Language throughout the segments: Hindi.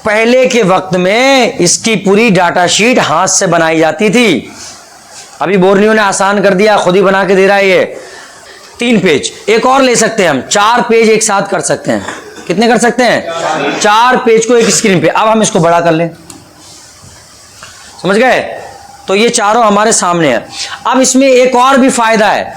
पहले के वक्त में इसकी पूरी डाटा शीट हाथ से बनाई जाती थी। अभी बोर्नियो ने आसान कर दिया, खुद ही बना के दे रहा है। ये 3 पेज, एक और ले सकते हैं हम, 4 पेज एक साथ कर सकते हैं। कितने कर सकते हैं? 4 पेज को एक स्क्रीन पे। अब हम इसको बड़ा कर लें, समझ गए? तो ये चारों हमारे सामने है। अब इसमें एक और भी फायदा है,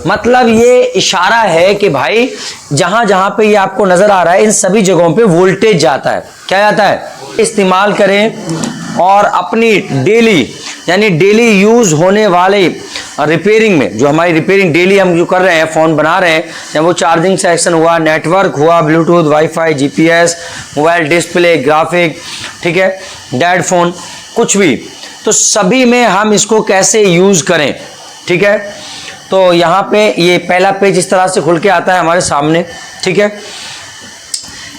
मतलब ये इशारा है कि भाई जहां जहां पे ये आपको नजर आ रहा है इन सभी जगहों पे वोल्टेज जाता है। क्या जाता है? इस्तेमाल करें और अपनी डेली यानी डेली यूज होने वाले रिपेयरिंग में, जो हमारी रिपेयरिंग डेली हम जो कर रहे हैं, फ़ोन बना रहे हैं, चाहे वो चार्जिंग सेक्शन हुआ, नेटवर्क हुआ, Bluetooth, wifi, GPS, mobile display, graphic, ठीक है, डेड फोन, कुछ भी, तो सभी में हम इसको कैसे यूज़ करें। ठीक है, तो यहाँ पे ये पहला पेज इस तरह से खुल के आता है हमारे सामने। ठीक है,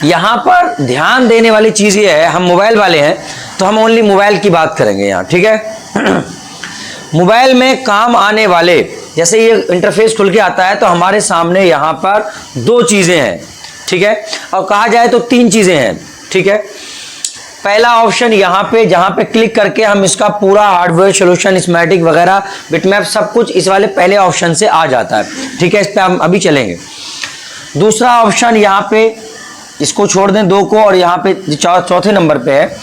यहाँ पर ध्यान देने वाली चीज़ ये है, हम मोबाइल वाले हैं तो हम ओनली मोबाइल की बात करेंगे यहाँ। ठीक है, मोबाइल में काम आने वाले, जैसे ये इंटरफेस खुल के आता है तो हमारे सामने यहाँ पर 2 चीज़ें हैं। ठीक है, और कहा जाए तो 3 चीज़ें हैं। ठीक है, पहला ऑप्शन यहाँ पे, जहाँ पे क्लिक करके हम इसका पूरा हार्डवेयर सोल्यूशन, स्कीमेटिक वगैरह, बिटमैप, सब कुछ इस वाले पहले ऑप्शन से आ जाता है। ठीक है, इस पर हम अभी चलेंगे। दूसरा ऑप्शन यहाँ पे, इसको छोड़ दें 2 को, और यहाँ पे चौथे नंबर पे है।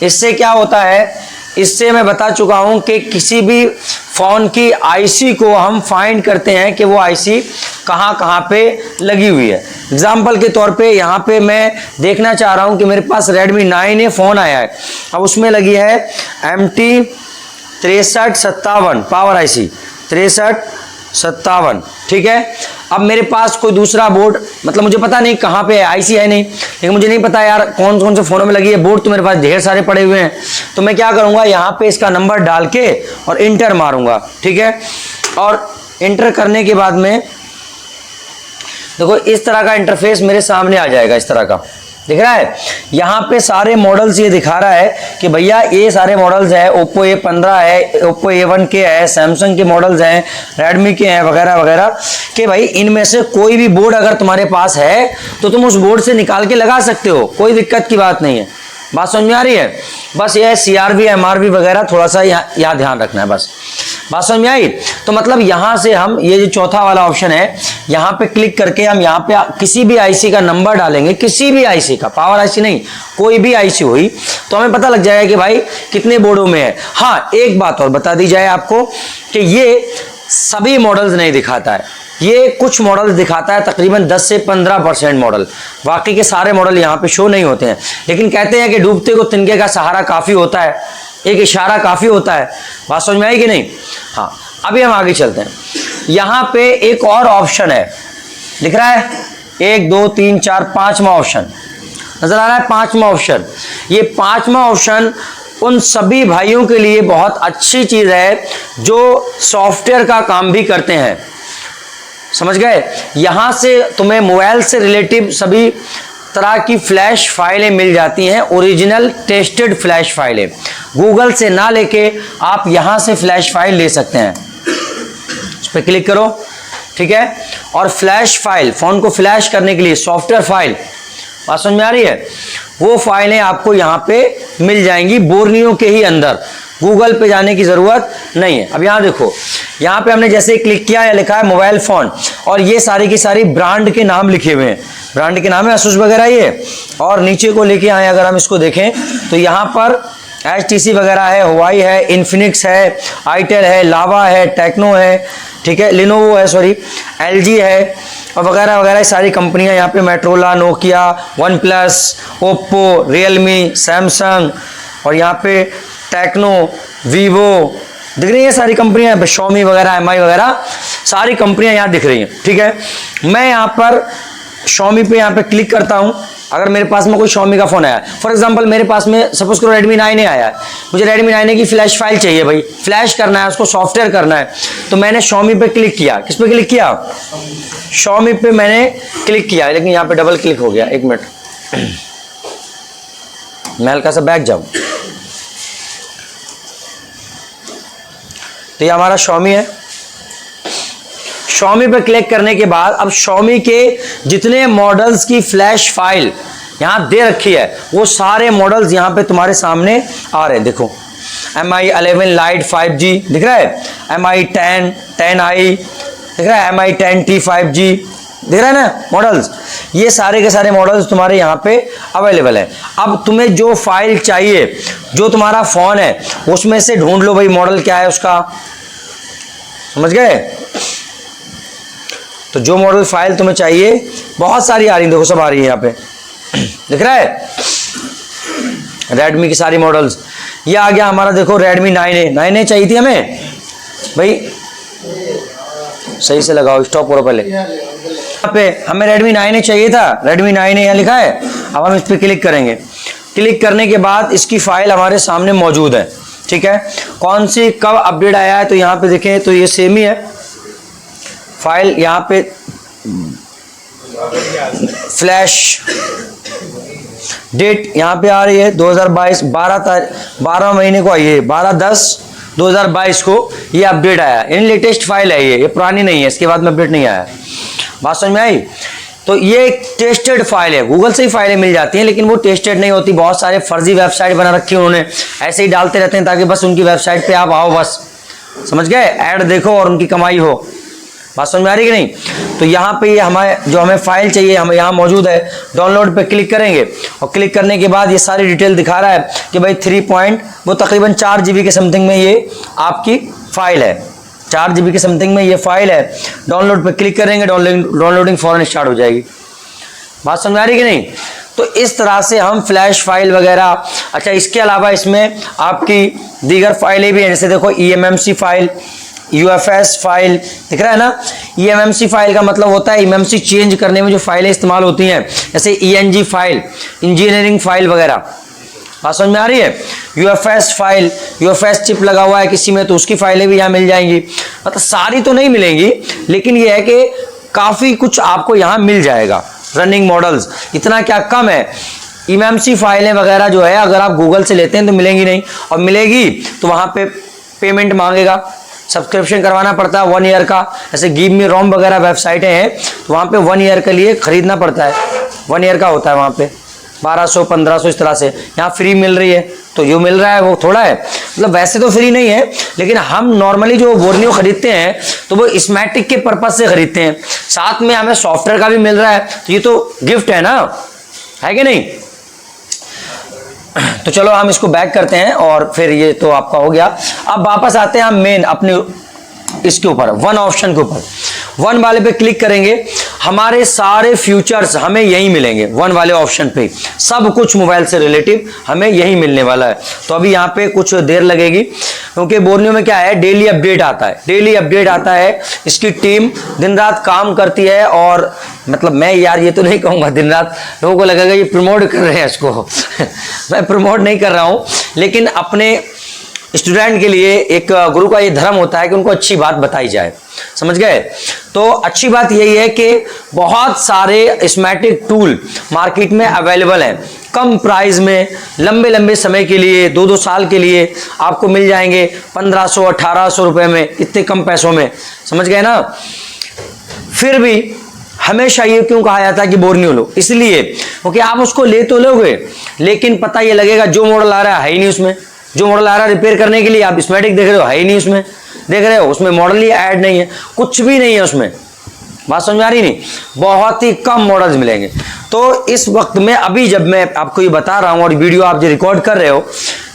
इससे क्या होता है, इससे मैं बता चुका हूँ कि किसी भी फ़ोन की आईसी को हम फाइंड करते हैं कि वो आईसी कहाँ पे लगी हुई है। एग्जाम्पल के तौर पे यहाँ पे मैं देखना चाह रहा हूँ कि मेरे पास Redmi 9A फ़ोन आया है, अब उसमें लगी है MT 6357 पावर आईसी 6357। ठीक है, अब मेरे पास कोई दूसरा बोर्ड, मतलब मुझे पता नहीं कहाँ पे है, आईसी है नहीं, लेकिन मुझे नहीं पता यार कौन कौन से फ़ोनों में लगी है। बोर्ड तो मेरे पास ढेर सारे पड़े हुए हैं, तो मैं क्या करूँगा, यहाँ पे इसका नंबर डाल के और इंटर मारूंगा। ठीक है, और इंटर करने के बाद में देखो इस तरह का इंटरफेस मेरे सामने आ जाएगा। इस तरह का दिख रहा है, यहाँ पे सारे मॉडल्स ये दिखा रहा है कि भैया ये सारे मॉडल्स हैं, ओप्पो A15 है, ओप्पो A1 के है, सैमसंग के मॉडल्स हैं, रेडमी के हैं, वगैरह वगैरह, कि भाई इनमें से कोई भी बोर्ड अगर तुम्हारे पास है तो तुम उस बोर्ड से निकाल के लगा सकते हो, कोई दिक्कत की बात नहीं है। बात समझ में आ रही है? बस ये CRV MRV वगैरह थोड़ा सा यहाँ ध्यान रखना है, बस। बात समझ में आई? तो मतलब यहाँ से हम ये जो चौथा वाला ऑप्शन है, यहाँ पे क्लिक करके हम यहाँ पे किसी भी आईसी का नंबर डालेंगे, किसी भी आईसी का, पावर आईसी नहीं, कोई भी आईसी हुई, तो हमें पता लग जाएगा कि भाई कितने बोर्डों में है। हाँ, एक बात और बता दी जाए आपको कि ये सभी मॉडल्स नहीं दिखाता है, ये कुछ मॉडल दिखाता है, तकरीबन 10 से 15% मॉडल, बाकी के सारे मॉडल यहाँ पे शो नहीं होते हैं। लेकिन कहते हैं कि डूबते को तिनके का सहारा काफ़ी होता है, एक इशारा काफ़ी होता है। बात समझ में आई कि नहीं? हाँ, अभी हम आगे चलते हैं। यहाँ पे एक और ऑप्शन है, दिख रहा है, 1 2 3 4 5वां ऑप्शन नजर आ रहा है। 5वां ऑप्शन, ये 5वां ऑप्शन उन सभी भाइयों के लिए बहुत अच्छी चीज़ है जो सॉफ्टवेयर का काम भी करते हैं, समझ गए? यहाँ से तुम्हें मोबाइल से रिलेटिव सभी तरह की फ्लैश फाइलें मिल जाती हैं, ओरिजिनल टेस्टेड फ्लैश फाइलें, गूगल से ना लेके आप यहाँ से फ्लैश फाइल ले सकते हैं। इस पर क्लिक करो, ठीक है, और फ्लैश फाइल, फ़ोन को फ्लैश करने के लिए सॉफ्टवेयर फाइल, बात समझ में आ रही है? वो फाइलें आपको यहाँ पे मिल जाएंगी बोर्नियो के ही अंदर, गूगल पे जाने की ज़रूरत नहीं है। अब यहाँ देखो, यहाँ पे हमने जैसे क्लिक किया, या लिखा है मोबाइल फ़ोन, और ये सारी की सारी ब्रांड के नाम लिखे हुए हैं, ब्रांड के नाम है Asus वगैरह ये, और नीचे को लेके आए अगर हम इसको देखें तो यहाँ पर HTC वगैरह है, हुआई है, इन्फिनिक्स है, आईटेल है, लावा है, टेक्नो है, ठीक है, लिनोवो है, सॉरी, LG है, और वगैरह वगैरह सारी कंपनियां यहाँ पे, Motorola, Nokia, OnePlus, Oppo, Realme, Samsung, और यहाँ पे टेक्नो, वीवो, दिख रही है सारी कंपनियां, शॉमी वगैरह, MI वगैरह, सारी कंपनियां यहाँ दिख रही हैं। ठीक है, मैं यहाँ पर शॉमी पे यहाँ पे क्लिक करता हूँ। अगर मेरे पास में कोई शॉमी का फ़ोन आया, फॉर एग्जांपल मेरे पास में सपोज करो Redmi 9A आया है, मुझे Redmi 9A की फ्लैश फाइल चाहिए भाई, फ्लैश करना है, उसको सॉफ्टवेयर करना है, तो मैंने शॉमी पे क्लिक किया। किस पे क्लिक किया? शॉमी पे मैंने क्लिक किया, लेकिन यहाँ पे डबल क्लिक हो गया। 1 मिनट, मैं हल्का सा बैक जाऊँ। तो ये हमारा शॉमी है। शॉमी पे क्लिक करने के बाद अब शॉमी के जितने मॉडल्स की फ्लैश फाइल यहाँ दे रखी है, वो सारे मॉडल्स यहाँ पे तुम्हारे सामने आ रहे हैं। देखो MI 11 Lite 5G दिख रहा है, MI 10 10i दिख रहा है, MI 10T 5G दिख रहा है ना मॉडल्स। ये सारे के सारे मॉडल्स तुम्हारे यहाँ पे अवेलेबल है। अब तुम्हें जो फाइल चाहिए, जो तुम्हारा फ़ोन है उसमें से ढूंढ लो भाई मॉडल क्या है उसका, समझ गए। तो जो मॉडल फाइल तुम्हें चाहिए, बहुत सारी आ रही है, देखो सब आ रही है यहाँ पे दिख रहा है, रेडमी की सारी मॉडल्स। ये आ गया हमारा, देखो रेडमी 9A चाहिए थी हमें भाई, सही से लगाओ, स्टॉप करो पहले। यहाँ पे हमें रेडमी 9A चाहिए था, रेडमी 9A यहाँ लिखा है। अब हम इस पर क्लिक करेंगे, क्लिक करने के बाद इसकी फाइल हमारे सामने मौजूद है, ठीक है। कौन सी कब अपडेट आया है, तो यहाँ पे देखें तो ये सेम ही है फाइल, यहाँ पे फ्लैश डेट यहाँ पे आ रही है 2022 12 महीने को आई है, 12/10/2022 को ये अपडेट आया, यानी लेटेस्ट फाइल है ये पुरानी नहीं है, इसके बाद में अपडेट नहीं आया। बात समझ में आई। तो ये एक टेस्टेड फाइल है, गूगल से ही फाइलें मिल जाती हैं, लेकिन वो टेस्टेड नहीं होती। बहुत सारे फर्जी वेबसाइट बना रखी है उन्होंने, ऐसे ही डालते रहते हैं ताकि बस उनकी वेबसाइट पे आप आओ, बस समझ गए, ऐड देखो और उनकी कमाई हो। बात समझ में आ रही कि नहीं। तो यहाँ पे ये हमें फाइल चाहिए, हमें यहाँ मौजूद है। डाउनलोड पे क्लिक करेंगे और क्लिक करने के बाद ये सारी डिटेल दिखा रहा है कि भाई वो तकरीबन 4 GB के समथिंग में ये आपकी फाइल है, 4 GB के समथिंग में ये फाइल है। डाउनलोड पे क्लिक करेंगे, डाउनलोडिंग फौरन स्टार्ट हो जाएगी। बात समझ आ रही कि नहीं। तो इस तरह से हम फ्लैश फाइल वगैरह, अच्छा इसके अलावा इसमें आपकी दीगर फाइलें भी हैं, जैसे देखो eMMC फाइल, UFS फाइल दिख रहा है ना। eMMC फाइल का मतलब होता है eMMC चेंज करने में जो फाइलें इस्तेमाल होती हैं, जैसे ENG फाइल, इंजीनियरिंग फाइल वगैरह। बात समझ में आ रही है। UFS फाइल, UFS चिप लगा हुआ है किसी में तो उसकी फाइलें भी यहाँ मिल जाएंगी। मतलब सारी तो नहीं मिलेंगी, लेकिन ये है कि काफ़ी कुछ आपको यहाँ मिल जाएगा। रनिंग मॉडल्स इतना क्या कम है। eMMC फाइलें वगैरह जो है अगर आप गूगल से लेते हैं तो मिलेंगी नहीं, और मिलेगी तो वहाँ पे पेमेंट मांगेगा, सब्सक्रिप्शन करवाना पड़ता है 1 ईयर का। जैसे गिव मी रोम वगैरह वेबसाइटें हैं तो वहाँ पे 1 ईयर के लिए खरीदना पड़ता है, 1 ईयर का होता है वहाँ पे 1200-1500 इस तरह से। यहाँ फ्री मिल रही है, तो जो मिल रहा है वो थोड़ा है, मतलब वैसे तो फ्री नहीं है, लेकिन हम नॉर्मली जो बोर्नियो खरीदते हैं तो वो स्मैटिक के पर्पज से खरीदते हैं, साथ में हमें सॉफ्टवेयर का भी मिल रहा है, तो ये तो गिफ्ट है ना, है कि नहीं। तो चलो हम इसको बैक करते हैं और फिर ये तो आपका हो गया। अब वापस आते हैं हम मेन अपने इसके ऊपर, वन ऑप्शन के ऊपर। वन वाले पे क्लिक करेंगे, हमारे सारे फ्यूचर्स हमें यही मिलेंगे। वन वाले ऑप्शन पे सब कुछ मोबाइल से रिलेटिव हमें यही मिलने वाला है। तो अभी यहाँ पे कुछ देर लगेगी, क्योंकि बोर्नियो में क्या है, डेली अपडेट आता है, डेली अपडेट आता है। इसकी टीम दिन रात काम करती है, और मतलब मैं यार ये तो नहीं कहूँगा दिन रात, लोगों को लगेगा ये प्रमोट कर रहे हैं इसको मैं प्रमोट नहीं कर रहा हूँ, लेकिन अपने स्टूडेंट के लिए एक गुरु का ये धर्म होता है कि उनको अच्छी बात बताई जाए, समझ गए। तो अच्छी बात यही है कि बहुत सारे स्मैटिक टूल मार्केट में अवेलेबल हैं, कम प्राइस में, लंबे लंबे समय के लिए, 2-2 साल के लिए आपको मिल जाएंगे 1500-1800 रुपए में, इतने कम पैसों में, समझ गए ना। फिर भी हमेशा ये क्यों कहा जाता है कि बोर्नियो लो, इसलिए क्योंकि आप उसको ले तो लोगे, लेकिन पता ये लगेगा जो मॉडल आ रहा है ही नहीं उसमें, जो मॉडल आ रहा है रिपेयर करने के लिए आप स्मैटिक देख रहे हो है ही नहीं उसमें, देख रहे हो उसमें मॉडल ही ऐड नहीं है, कुछ भी नहीं है उसमें। बात समझ में आ रही नहीं, बहुत ही कम मॉडल्स मिलेंगे। तो इस वक्त में अभी जब मैं आपको ये बता रहा हूँ और वीडियो आप जो रिकॉर्ड कर रहे हो,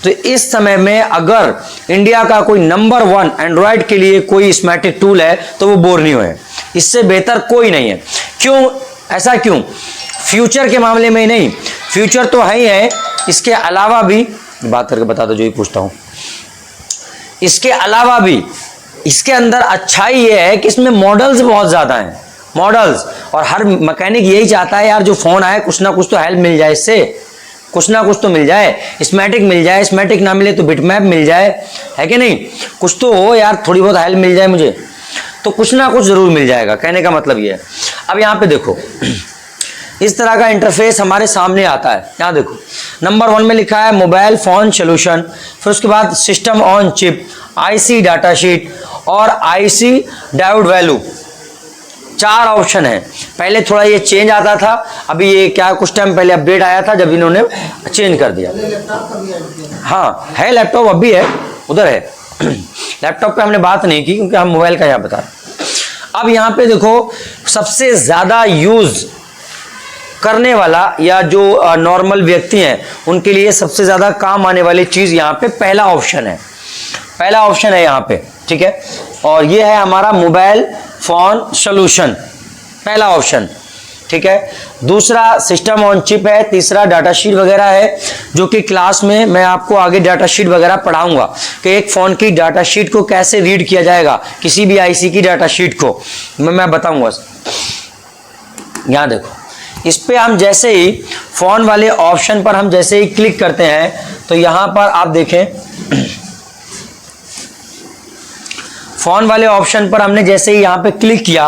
तो इस समय में अगर इंडिया का कोई नंबर 1 एंड्रॉयड के लिए कोई स्मैटिक टूल है तो वो बोर्नियो है, इससे बेहतर कोई नहीं है। क्यों, ऐसा क्यों? फ्यूचर के मामले में ही नहीं, फ्यूचर तो है ही है, इसके अलावा भी बात करके बता दो जो ही पूछता हूं, इसके अलावा भी इसके अंदर अच्छाई ये है कि इसमें मॉडल्स बहुत ज़्यादा हैं, मॉडल्स, और हर मैकेनिक यही चाहता है यार जो फ़ोन आए कुछ ना कुछ तो हेल्प मिल जाए, इससे कुछ ना कुछ तो मिल जाए, स्मैटिक मिल जाए, स्मैटिक ना मिले तो बिटमैप मिल जाए, है कि नहीं, कुछ तो हो यार, थोड़ी बहुत हेल्प मिल जाए मुझे, तो कुछ ना कुछ ज़रूर मिल जाएगा, कहने का मतलब ये है। अब यहाँ पे देखो इस तरह का इंटरफेस हमारे सामने आता है। यहाँ देखो नंबर 1 में लिखा है मोबाइल फ़ोन सोल्यूशन, फिर उसके बाद system on chip, IC data sheet और IC डायोड वैल्यू, 4 ऑप्शन है। पहले थोड़ा ये चेंज आता था, अभी ये क्या कुछ टाइम पहले अपडेट आया था जब इन्होंने चेंज कर दिया। हाँ है लैपटॉप, अब भी है, उधर है। लैपटॉप पे हमने बात नहीं की क्योंकि हम मोबाइल का यहाँ बता रहे। अब यहाँ पे देखो सबसे ज्यादा यूज करने वाला या जो नॉर्मल व्यक्ति हैं उनके लिए सबसे ज्यादा काम आने वाली चीज यहाँ पे पहला ऑप्शन है। पहला ऑप्शन है यहाँ पे, ठीक है। और ये है हमारा मोबाइल फोन सॉल्यूशन, पहला ऑप्शन, ठीक है। दूसरा सिस्टम ऑन चिप है। तीसरा डाटा शीट वगैरह है, जो कि क्लास में मैं आपको आगे डाटा शीट वगैरह पढ़ाऊंगा कि एक फोन की डाटा शीट को कैसे रीड किया जाएगा, किसी भी आईसी की डाटा शीट को मैं बताऊंगा। यहाँ देखो, इस पे हम जैसे ही फोन वाले ऑप्शन पर हम जैसे ही क्लिक करते हैं तो यहां पर आप देखें, फोन वाले ऑप्शन पर हमने जैसे ही यहां पे क्लिक किया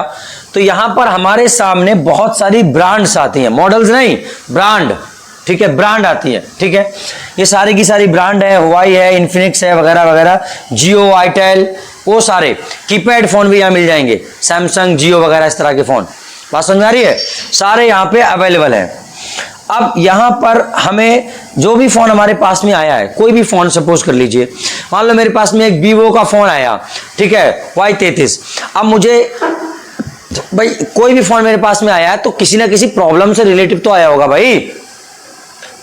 तो यहां पर हमारे सामने बहुत सारी ब्रांड्स आती हैं, मॉडल्स नहीं, ब्रांड, ठीक है, ब्रांड आती है, ठीक है। ये सारी की सारी ब्रांड है, हुआई है, इन्फिनिक्स है वगैरह वगैरह, जियो, आईटेल, वो सारे कीपैड फोन भी यहां मिल जाएंगे, सैमसंग, जियो वगैरह इस तरह के फोन, बात समझ आ रही है, सारे यहाँ पे अवेलेबल है। अब यहाँ पर हमें जो भी फोन हमारे पास में आया है, कोई भी फोन सपोज कर लीजिए, मान लो मेरे पास में एक वीवो का फोन आया, ठीक है, Y33। अब मुझे भाई कोई भी फोन मेरे पास में आया है तो किसी ना किसी प्रॉब्लम से रिलेटिव तो आया होगा भाई,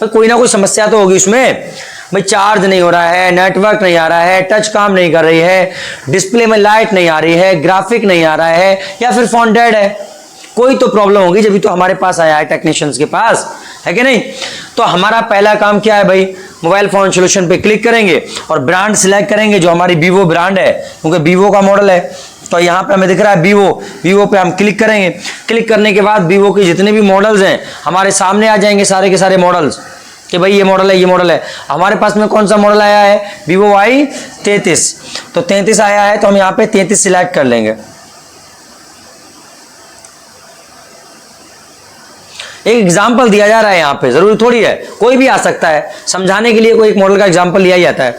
कोई ना कोई समस्या तो होगी उसमें। भाई चार्ज नहीं हो रहा है, नेटवर्क नहीं आ रहा है, टच काम नहीं कर रही है, डिस्प्ले में लाइट नहीं आ रही है, ग्राफिक नहीं आ रहा है, या फिर फोन डेड है, कोई तो प्रॉब्लम होगी जब भी तो हमारे पास आया है टेक्नीशियंस के पास, है कि नहीं। तो हमारा पहला काम क्या है भाई, मोबाइल फोन सॉल्यूशन पे क्लिक करेंगे और ब्रांड सिलेक्ट करेंगे जो हमारी वीवो ब्रांड है, क्योंकि वीवो का मॉडल है। तो यहाँ पे हमें दिख रहा है वीवो पे हम क्लिक करेंगे। क्लिक करने के बाद वीवो के जितने भी मॉडल्स हैं हमारे सामने आ जाएंगे, सारे के सारे मॉडल्स, कि भाई ये मॉडल है, ये मॉडल है। हमारे पास में कौन सा मॉडल आया है, वीवो Y33, तो 33 आया है, तो हम यहाँ पे 33 सिलेक्ट कर लेंगे। एक एग्जाम्पल दिया जा रहा है यहाँ पे, जरूरी थोड़ी है, कोई भी आ सकता है, समझाने के लिए कोई एक मॉडल का एग्जाम्पल लिया जाता है।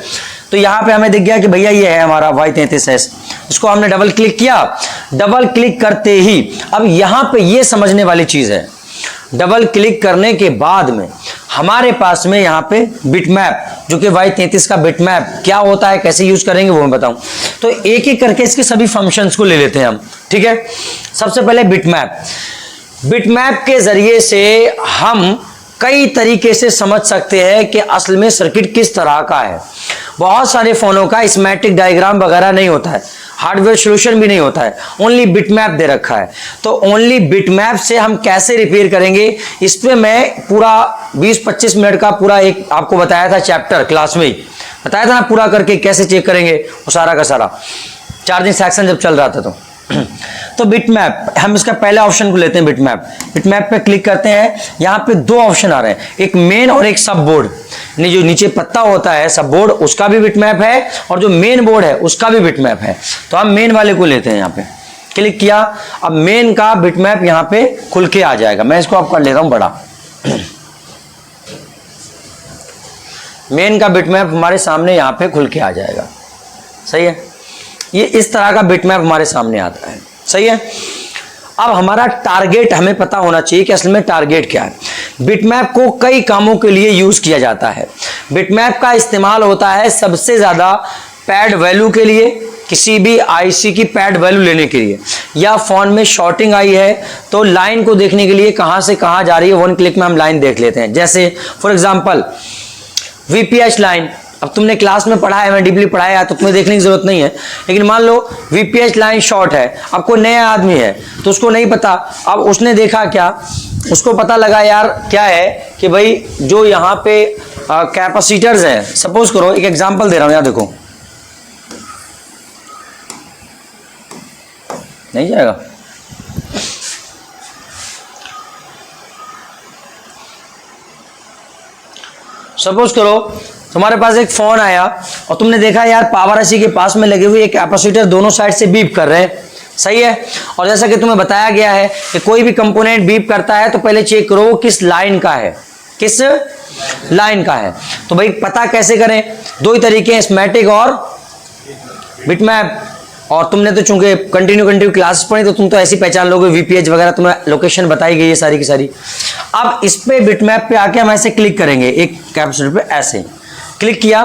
तो यहाँ पे हमें दिख गया कि भैया ये है हमारा Y33S, इसको हमने डबल क्लिक किया। डबल क्लिक करते ही अब यहाँ पे ये समझने वाली चीज है, डबल क्लिक करने के बाद में हमारे पास में यहाँ पे बिटमैप, जो कि Y33 का बिटमैप क्या होता है, कैसे यूज करेंगे वो मैं बताऊं। तो एक एक करके इसके सभी फंक्शंस को ले लेते हैं हम, ठीक है। सबसे पहले बिटमैप के जरिए से हम कई तरीके से समझ सकते हैं कि असल में सर्किट किस तरह का है। बहुत सारे फोनों का स्कीमेटिक डायग्राम वगैरह नहीं होता है, हार्डवेयर सॉल्यूशन भी नहीं होता है, ओनली बिटमैप दे रखा है। तो ओनली बिटमैप से हम कैसे रिपेयर करेंगे, इस पे मैं पूरा 20-25 मिनट का पूरा एक आपको बताया था चैप्टर, क्लास में ही बताया था ना, पूरा करके कैसे चेक करेंगे वो सारा का सारा, चार्जिंग सेक्शन जब चल रहा था। तो बिटमैप, हम इसका पहले ऑप्शन को लेते हैं बिटमैप पे क्लिक करते हैं। यहाँ पे 2 ऑप्शन आ रहे हैं, एक मेन और एक सब बोर्ड। जो नीचे पत्ता होता है सब बोर्ड, उसका भी बिटमैप है, और जो मेन बोर्ड है उसका भी बिटमैप है। तो हम मेन वाले को लेते हैं, यहाँ पे क्लिक किया। अब मेन का बिटमैप यहाँ पे खुल के आ जाएगा, मैं इसको अब कर लेता हूं बड़ा। मेन का बिटमैप हमारे सामने यहाँ पे खुल के आ जाएगा, सही है। ये इस तरह का बिटमैप हमारे सामने आता है, सही है। अब हमारा टारगेट हमें पता होना चाहिए कि असल में टारगेट क्या है। बिटमैप को कई कामों के लिए यूज किया जाता है। बिटमैप का इस्तेमाल होता है सबसे ज्यादा पैड वैल्यू के लिए, किसी भी आईसी की पैड वैल्यू लेने के लिए, या फोन में शॉर्टिंग आई है तो लाइन को देखने के लिए कहां से कहां जा रही है, 1 क्लिक में हम लाइन देख लेते हैं। जैसे फॉर एग्जांपल वीपीएच लाइन, अब तुमने क्लास में पढ़ा है, मैं डीपली पढ़ाया है तो तुम्हें देखने की जरूरत नहीं है, लेकिन मान लो वीपीएच लाइन शॉर्ट है, अब कोई नया आदमी है तो उसको नहीं पता। अब उसने देखा क्या, उसको पता लगा यार क्या है कि भाई जो यहाँ पे कैपेसिटर्स हैं, सपोज करो एक एग्जांपल दे रहा हूं, यहाँ देखो, नहीं जाएगा, सपोज करो तुम्हारे पास एक फोन आया और तुमने देखा यार पावर आईसी के पास में लगे हुए एक कैपेसिटर दोनों साइड से बीप कर रहे हैं, सही है। और जैसा कि तुम्हें बताया गया है कि कोई भी कंपोनेंट बीप करता है तो पहले चेक करो वो किस लाइन का है, किस लाइन का है। तो भाई पता कैसे करें, 2 ही तरीके हैं, स्कीमेटिक और बिटमैप। और तुमने तो चूंकि कंटिन्यू क्लास पढ़ी तो तुम तो ऐसी पहचान लोगे, वीपीएच वगैरह तुम्हें लोकेशन बताई गई है सारी की सारी। अब इस पे बिटमैप पे आके हम ऐसे क्लिक करेंगे, एक कैप्चर पे ऐसे क्लिक किया,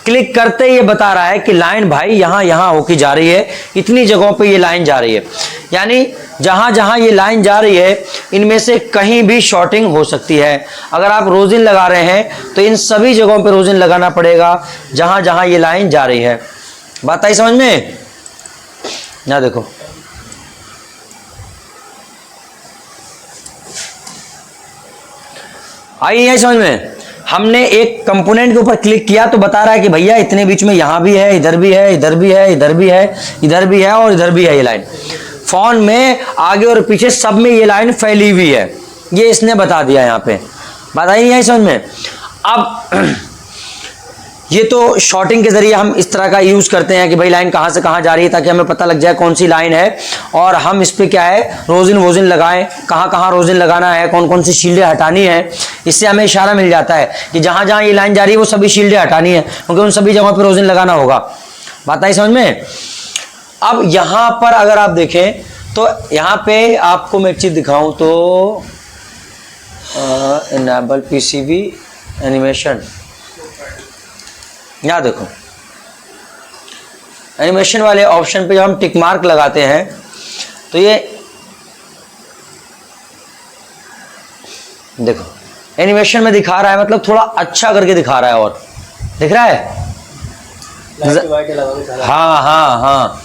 क्लिक करते ही ये बता रहा है कि लाइन भाई यहां होके जा रही है, इतनी जगहों पे ये लाइन जा रही है, यानी जहां जहां ये लाइन जा रही है इनमें से कहीं भी शॉर्टिंग हो सकती है। अगर आप रोजिन लगा रहे हैं तो इन सभी जगहों पे रोजिन लगाना पड़ेगा जहां जहां ये लाइन जा रही है। बात आई समझ में? ना देखो आई है समझ में? हमने एक कंपोनेंट के ऊपर क्लिक किया तो बता रहा है कि भैया इतने बीच में यहां भी है, इधर भी है, इधर भी है, इधर भी है, इधर भी है और इधर भी है। ये लाइन फोन में आगे और पीछे सब में ये लाइन फैली हुई है, ये इसने बता दिया। यहां पे बात आई है समझ में? अब ये तो शॉर्टिंग के जरिए हम इस तरह का यूज करते हैं कि भाई लाइन कहां से कहां जा रही है, ताकि हमें पता लग जाए कौन सी लाइन है और हम इस पे क्या है रोजिन वोजिन लगाएं, कहां कहां रोजिन लगाना है, कौन कौन सी शील्डें हटानी है। इससे हमें इशारा मिल जाता है कि जहां जहां ये लाइन जा रही है वो सभी शील्डें हटानी है, क्योंकि उन सभी जगहों पर रोजिन लगाना होगा। बात आई समझ में? अब यहां पर अगर आप देखें तो यहां पे आपको मैं एक चीज दिखाऊं तो इनेबल पीसीबी एनिमेशन, यहां देखो एनिमेशन वाले ऑप्शन पे जब हम टिक मार्क लगाते हैं तो ये देखो एनिमेशन में दिखा रहा है, मतलब थोड़ा अच्छा करके दिखा रहा है। और दिख रहा है? हाँ,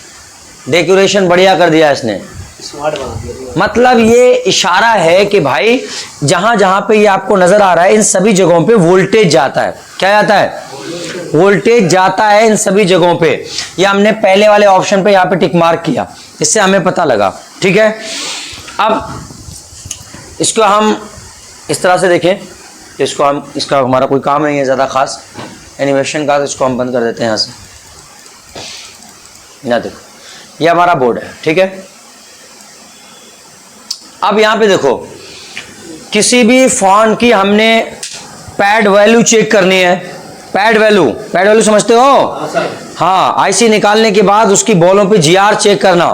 डेकोरेशन बढ़िया कर दिया इसने, स्मार्ट बना दिया। मतलब ये इशारा है कि भाई जहां जहां पे ये आपको नजर आ रहा है इन सभी जगहों पे वोल्टेज जाता है। क्या जाता है? वोल्टेज जाता है इन सभी जगहों पे। ये हमने पहले वाले ऑप्शन पे यहाँ पे टिक मार्क किया, इससे हमें पता लगा। ठीक है, अब इसको हम इस तरह से देखें, इसको हम इसका हमारा कोई काम नहीं है ज़्यादा खास एनिमेशन का, तो इसको हम बंद कर देते हैं यहाँ से। ना देखो ये हमारा बोर्ड है। ठीक है, अब यहाँ पे देखो किसी भी फोन की हमने पैड वैल्यू चेक करनी है। पैड वैल्यू समझते हो? हाँ, आईसी निकालने के बाद उसकी बॉलों पे जीआर चेक करना,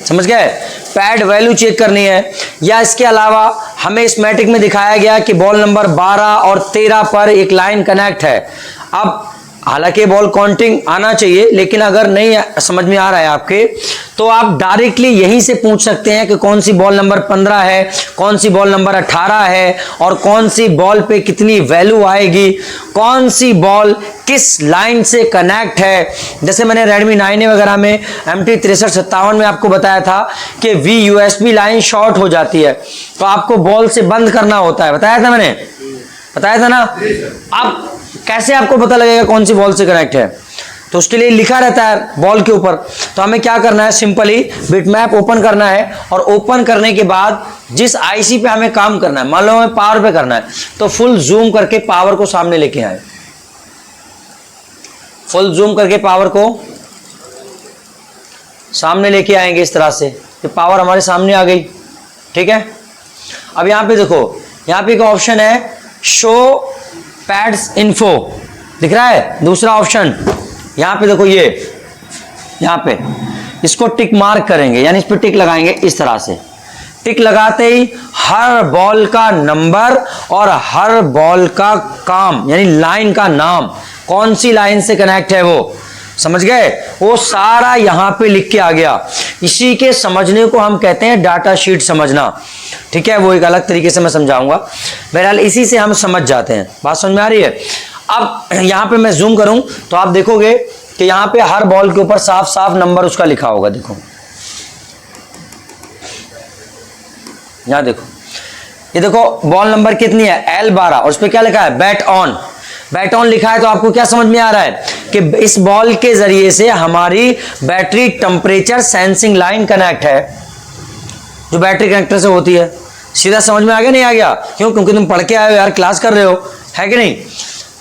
समझ गए? पैड वैल्यू चेक करनी है। या इसके अलावा हमें इस मैट्रिक में दिखाया गया कि बॉल नंबर 12 और 13 पर एक लाइन कनेक्ट है। अब हालांकि बॉल काउंटिंग आना चाहिए, लेकिन अगर नहीं समझ में आ रहा है आपके तो आप डायरेक्टली यहीं से पूछ सकते हैं कि कौन सी बॉल नंबर 15 है, कौन सी बॉल नंबर 18 है और कौन सी बॉल पे कितनी वैल्यू आएगी, कौन सी बॉल किस लाइन से कनेक्ट है। जैसे मैंने Redmi 9A वगैरह में MT6357 में आपको बताया था कि VUSB लाइन शॉर्ट हो जाती है तो आपको बॉल से बंद करना होता है, बताया था मैंने, बताया था ना। अब कैसे आपको पता लगेगा कौन सी बॉल से कनेक्ट है? तो उसके लिए लिखा रहता है बॉल के ऊपर। तो हमें क्या करना है, सिंपली बिटमैप ओपन करना है और ओपन करने के बाद जिस आईसी पे हमें काम करना है, मान लो हमें पावर पे करना है, तो फुल जूम करके पावर को सामने लेके आए। फुल जूम करके पावर को सामने लेके आएंगे इस तरह से, ये पावर हमारे सामने आ गई। ठीक है, अब यहां पे देखो, यहां पे एक ऑप्शन है शो पैड्स इन्फो, दिख रहा है दूसरा ऑप्शन। यहां पे देखो, ये यहां पे इसको टिक मार्क करेंगे, यानी इस पे टिक लगाएंगे इस तरह से। टिक लगाते ही हर बॉल का नंबर और हर बॉल का काम, यानी लाइन का नाम, कौन सी लाइन से कनेक्ट है वो, समझ गए? वो सारा यहां पे लिख के आ गया। इसी के समझने को हम कहते हैं डाटा शीट समझना। ठीक है, वो एक अलग तरीके से मैं समझाऊंगा। बहरहाल इसी से हम समझ जाते हैं। बात समझ में आ रही है? अब यहां पे मैं जूम करूं तो आप देखोगे कि यहां पे हर बॉल के ऊपर साफ साफ नंबर उसका लिखा होगा। देखो यहां देखो, ये देखो बॉल नंबर कितनी है, L12, और उस पर क्या लिखा है, बैट ऑन। बैट ऑन लिखा है तो आपको क्या समझ में आ रहा है कि इस बॉल के जरिए से हमारी battery temperature sensing line connect है, जो बैटरी कनेक्टर से होती है। सीधा समझ में आ गया? नहीं आ गया? क्यों? क्योंकि तुम पढ़ के आए हो यार, क्लास कर रहे हो, है कि नहीं?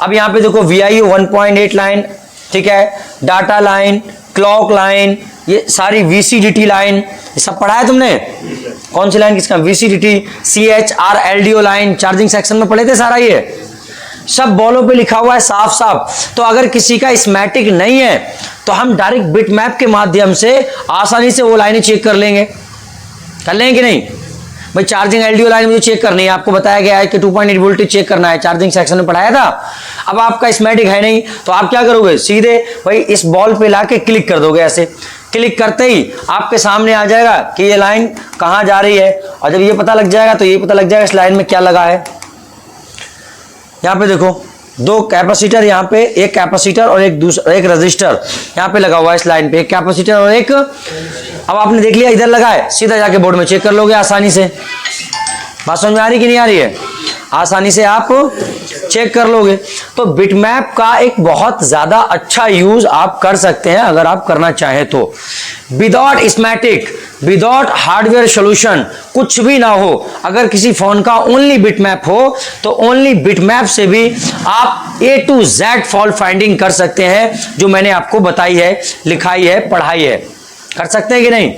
अब यहाँ पे देखो VIU 1.8 लाइन, ठीक है, डाटा लाइन, क्लॉक लाइन, ये सारी VCDT लाइन, ये सब पढ़ा है तुमने? कौन सी लाइन किसका? VCDT, CHR LDO line, charging section में पढ़े थे सारा ये। सब बॉलों पे लिखा हुआ है साफ साफ। तो अगर किसी का स्कीमेटिक नहीं है तो हम डायरेक्ट बिटमैप के माध्यम से आसानी से वो लाइनें चेक कर लेंगे कि नहीं भाई। चार्जिंग एलडीओ लाइन मुझे चेक करनी है, आपको बताया गया है कि 2.8 वोल्टेज चेक करना है, चार्जिंग सेक्शन में पढ़ाया था। अब आपका स्कीमेटिक है नहीं तो आप क्या करोगे, सीधे भाई इस बॉल पे लाके क्लिक कर दोगे। ऐसे क्लिक करते ही आपके सामने आ जाएगा कि ये लाइन कहां जा रही है, और जब ये पता लग जाएगा तो ये पता लग जाएगा इस लाइन में क्या लगा है। यहां पे देखो दो कैपेसिटर, यहाँ पे एक कैपेसिटर और एक रजिस्टर यहाँ पे लगा हुआ है इस लाइन पे, एक कैपेसिटर और एक। अब आपने देख लिया इधर लगा है, सीधा जाके बोर्ड में चेक कर लोगे आसानी से। बात समझ में आ रही कि नहीं आ रही है? आसानी से आप चेक कर लोगे। तो बिटमैप का एक बहुत ज्यादा अच्छा यूज आप कर सकते हैं अगर आप करना चाहें तो। Without schematic, without hardware solution, कुछ भी ना हो, अगर किसी फोन का ओनली बिटमैप हो तो ओनली बिटमैप से भी आप A to Z fault finding कर सकते हैं, जो मैंने आपको बताई है, लिखाई है, पढ़ाई है। कर सकते हैं कि नहीं?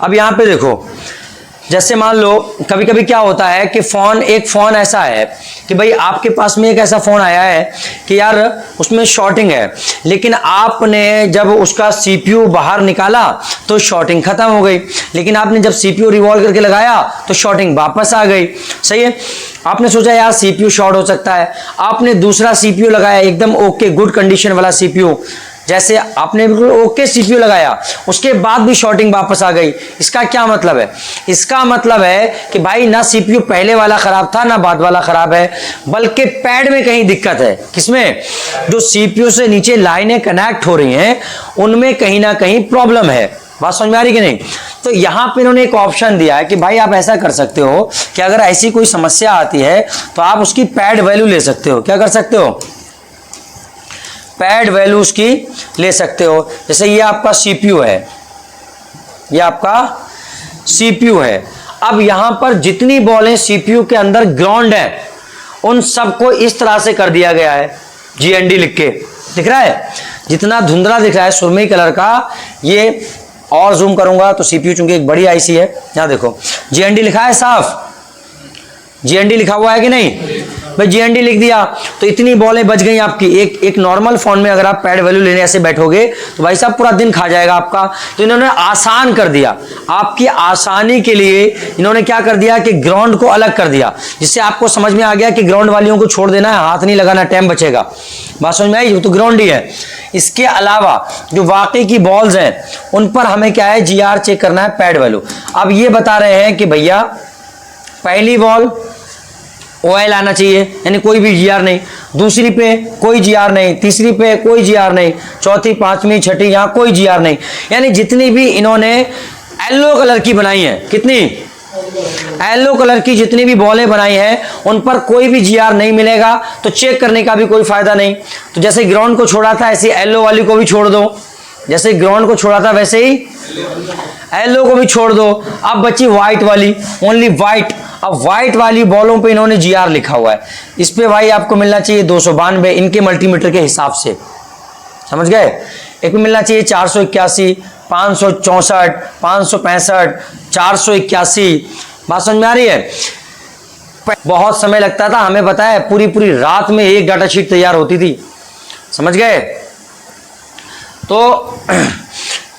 अब यहां पे देखो, जैसे मान लो कभी कभी क्या होता है कि एक फोन ऐसा है कि भाई आपके पास में एक ऐसा फोन आया है कि यार उसमें शॉर्टिंग है, लेकिन आपने जब उसका सीपीयू बाहर निकाला तो शॉर्टिंग खत्म हो गई, लेकिन आपने जब सीपीयू रिवॉल्व करके लगाया तो शॉर्टिंग वापस आ गई। सही है, आपने सोचा यार सीपीयू शॉर्ट हो सकता है, आपने दूसरा सीपीयू लगाया, एकदम ओके गुड कंडीशन वाला सीपीयू, जैसे आपने बिल्कुल ओके सीपीयू लगाया, उसके बाद भी शॉर्टिंग वापस आ गई। इसका क्या मतलब है? इसका मतलब है कि भाई ना सीपीयू पहले वाला खराब था ना बाद वाला खराब है, बल्कि पैड में कहीं दिक्कत है। किसमें? जो सीपीयू से नीचे लाइनें कनेक्ट हो रही हैं उनमें कहीं ना कहीं प्रॉब्लम है। बात समझ में आ रही कि नहीं? तो यहां पे इन्होंने एक ऑप्शन दिया है कि भाई आप ऐसा कर सकते हो कि अगर ऐसी कोई समस्या आती है तो आप उसकी पैड वैल्यू ले सकते हो। क्या कर सकते हो? पैड वैल्यू उसकी ले सकते हो। जैसे ये आपका सीपीयू है, ये आपका सीपीयू है। अब यहां पर जितनी बॉलें सीपीयू के अंदर ग्राउंड है उन सबको इस तरह से कर दिया गया है, जीएनडी लिख के। दिख रहा है? जितना धुंधला दिख रहा है सुरमई कलर का, ये और जूम करूंगा तो सीपीयू चूंकि एक बड़ी आईसी है, यहां देखो जीएनडी लिखा है साफ, जीएनडी लिखा हुआ है कि नहीं भाई? जीएनडी लिख दिया तो इतनी बॉलें बच गई आपकी। एक नॉर्मल फोन में अगर आप पैड वैल्यू लेने ऐसे बैठोगे तो भाई साहब पूरा दिन खा जाएगा आपका। तो इन्होंने आसान कर दिया, आपकी आसानी के लिए इन्होंने क्या कर दिया कि ग्राउंड को अलग कर दिया, जिससे आपको समझ में आ गया कि ग्राउंड वालियों को छोड़ देना है, हाथ नहीं लगाना, टाइम बचेगा। बात समझ में आई? तो ग्राउंड ही है। इसके अलावा जो वाकई की बॉल्स हैं उन पर हमें क्या है, जीआर चेक करना है, पैड वैल्यू। अब ये बता रहे हैं कि भैया पहली बॉल ओएल आना चाहिए, यानी कोई भी जीआर नहीं, दूसरी पे कोई जीआर नहीं, तीसरी पे कोई जीआर नहीं, चौथी, पांचवी, छठी, यहां कोई जीआर नहीं। यानी जितनी भी इन्होंने येलो कलर की बनाई है, कितनी येलो कलर की जितनी भी बॉलें बनाई हैं उन पर कोई भी जीआर नहीं मिलेगा, तो चेक करने का भी कोई फायदा नहीं। तो जैसे ग्राउंड को छोड़ा था ऐसे येलो वाली को भी छोड़ दो, जैसे ग्राउंड को छोड़ा था वैसे ही येलो को भी छोड़ दो। अब बची व्हाइट वाली, ओनली व्हाइट। अब व्हाइट वाली बॉलों पे इन्होंने जीआर लिखा हुआ है, इस पे भाई आपको मिलना चाहिए 292 इनके मल्टीमीटर के हिसाब से, समझ गए? एक में मिलना चाहिए 481, 564, 565, 481। बात समझ में आ रही है? बहुत समय लगता था, हमें पता है, पूरी पूरी रात में एक डाटा शीट तैयार होती थी, समझ गए? तो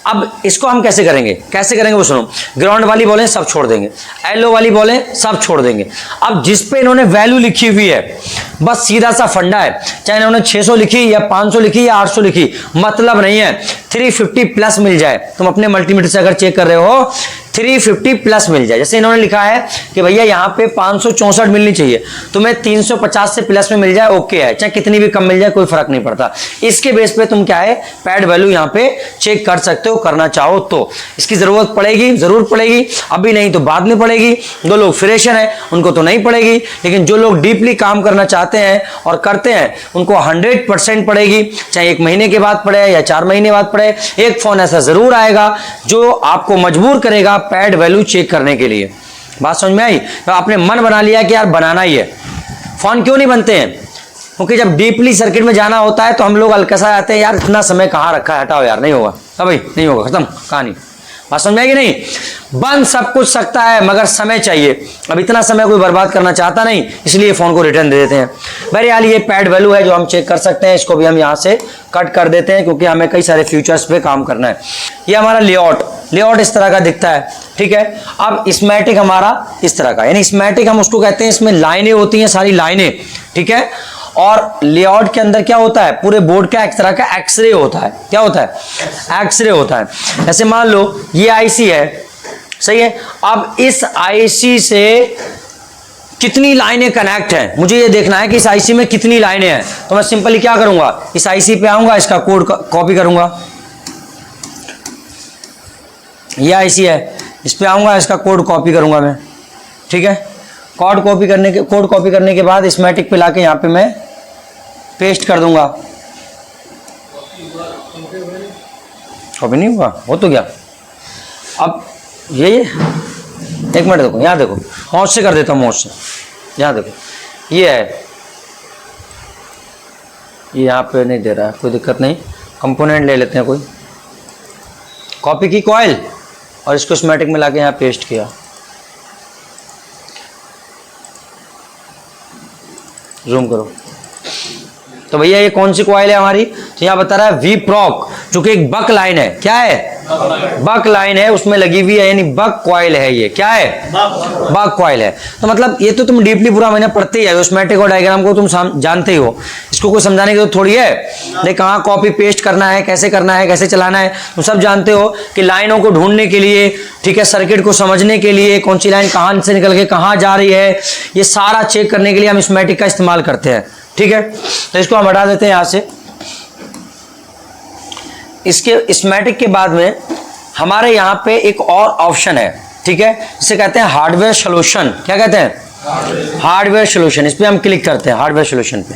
अब इसको हम कैसे करेंगे वो सुनो। ग्राउंड वाली बोलें सब छोड़ देंगे, येलो वाली बोलें सब छोड़ देंगे। अब जिस पे इन्होंने वैल्यू लिखी हुई है, बस सीधा सा फंडा है, चाहे इन्होंने 600 लिखी या 500 लिखी या 800 लिखी, मतलब नहीं है, 350 प्लस मिल जाए। तुम अपने मल्टीमीटर से अगर चेक कर रहे हो 350 प्लस मिल जाए। जैसे इन्होंने लिखा है कि भैया यहाँ पे 564 मिलनी चाहिए, तुम्हें 350 से प्लस में मिल जाए, ओके है, चाहे कितनी भी कम मिल जाए कोई फर्क नहीं पड़ता। इसके बेस पे तुम क्या है, पैड वैल्यू यहाँ पे चेक कर सकते हो, करना चाहो तो। इसकी जरूरत पड़ेगी, जरूर पड़ेगी, अभी नहीं तो बाद में पड़ेगी। जो लोग फ्रेशर हैं उनको तो नहीं पड़ेगी, लेकिन जो लोग डीपली काम करना चाहते हैं और करते हैं उनको 100% पड़ेगी, चाहे 1 महीने के बाद पड़े या 4 महीने बाद पड़े। एक फोन ऐसा जरूर आएगा जो आपको मजबूर करेगा पैड वैल्यू चेक करने के लिए। बात समझ में आई? तो आपने मन बना लिया कि यार बनाना ही है। फोन क्यों नहीं बनते हैं? क्योंकि जब डीपली सर्किट में जाना होता है तो हम लोग अलकसा आते हैं, यार इतना समय कहाँ रखा है, हटाओ यार, नहीं होगा, अब भाई नहीं होगा, खत्म कहानी। बात समझ में आएगी नहीं? बन सब कुछ सकता है मगर समय चाहिए। अब इतना समय कोई बर्बाद करना चाहता नहीं, इसलिए फोन को रिटर्न दे देते हैं। बहरहाल ये पैड वैल्यू है जो हम चेक कर सकते हैं, इसको भी हम यहाँ से कट कर देते हैं क्योंकि हमें कई सारे फ्यूचर्स पे काम करना है। ये हमारा लेआउट इस तरह का दिखता है, ठीक है। अब स्कीमेटिक हमारा इस तरह का, यानी स्कीमेटिक हम उसको कहते हैं, इसमें लाइनें होती हैं, सारी लाइनें, ठीक है। और लेआउट के अंदर क्या होता है, पूरे बोर्ड का एक तरह का एक्सरे होता है। क्या होता है? एक्सरे होता है। ऐसे मान लो ये आईसी है, सही है। अब इस आईसी से कितनी लाइनें कनेक्ट हैं, मुझे ये देखना है कि इस आईसी में कितनी लाइनें हैं। तो मैं सिंपली क्या करूंगा, इस आईसी पे आऊंगा, इसका कोड कॉपी करूंगा। ये आईसी है, इस पे आऊंगा, इसका कोड कॉपी करूंगा मैं, ठीक है। कोड कॉपी करने के बाद स्कीमेटिक पे लाके यहाँ पे मैं पेस्ट कर दूंगा। कॉपी नहीं हुआ, हो तो गया। अब ये एक मिनट देखो, यहाँ देखो, माउस से कर देता हूँ, माउस से। यहाँ देखो ये है, ये यहाँ पे नहीं दे रहा है, कोई दिक्कत नहीं। कंपोनेंट ले लेते हैं कोई, कॉपी की कॉइल और इसको स्कीमेटिक में लाके यहाँ पेस्ट किया। जूम करो तो भैया ये कौन सी कॉइल है हमारी, तो यहाँ बता रहा है वी प्रॉक, जो कि एक बक लाइन है। क्या है? बक लाइन है, उसमें लगी हुई है, यानी बक कॉइल है। ये क्या है? बक कॉइल है। तो मतलब ये तो तुम डीपली पूरा महीना पढ़ते ही है, स्कीमेटिक और डायग्राम को तुम जानते ही हो, इसको कोई समझाने की जरूरत थोड़ी है। नहीं, कहाँ कॉपी पेस्ट करना है, कैसे करना है, कैसे चलाना है, तुम सब जानते हो कि लाइनों को ढूंढने के लिए, ठीक है, सर्किट को समझने के लिए, कौन सी लाइन कहाँ से निकल के कहाँ जा रही है, ये सारा चेक करने के लिए हम स्कीमेटिक का इस्तेमाल करते हैं, ठीक है। तो इसको हम हटा देते हैं यहाँ से। इसके स्कीमेटिक के बाद में हमारे यहाँ पे एक और ऑप्शन है, ठीक है, जिसे कहते हैं हार्डवेयर सॉल्यूशन। क्या कहते हैं? Hardware solution. इस पे हम क्लिक करते हैं हार्डवेयर सॉल्यूशन पे।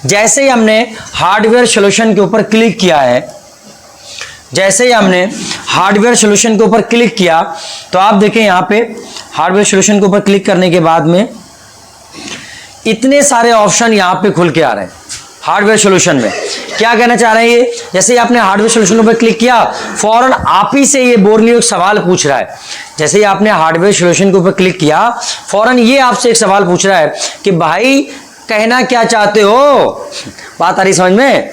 जैसे ही हमने हार्डवेयर सॉल्यूशन के ऊपर क्लिक किया है, जैसे ही हमने हार्डवेयर सॉल्यूशन के ऊपर क्लिक किया, तो आप देखें यहाँ पे हार्डवेयर सॉल्यूशन के ऊपर क्लिक करने के बाद में इतने सारे ऑप्शन यहाँ पे खुल के आ रहे हैं हार्डवेयर सॉल्यूशन में। क्या कहना चाह रहे हैं ये, जैसे ही आपने हार्डवेयर सॉल्यूशन पर क्लिक किया, फौरन आप ही से ये बोर्नियो एक सवाल पूछ रहा है। जैसे ही आपने हार्डवेयर सॉल्यूशन के ऊपर क्लिक किया, फौरन ये आपसे एक सवाल पूछ रहा है कि भाई कहना क्या चाहते हो। बात आ रही समझ में?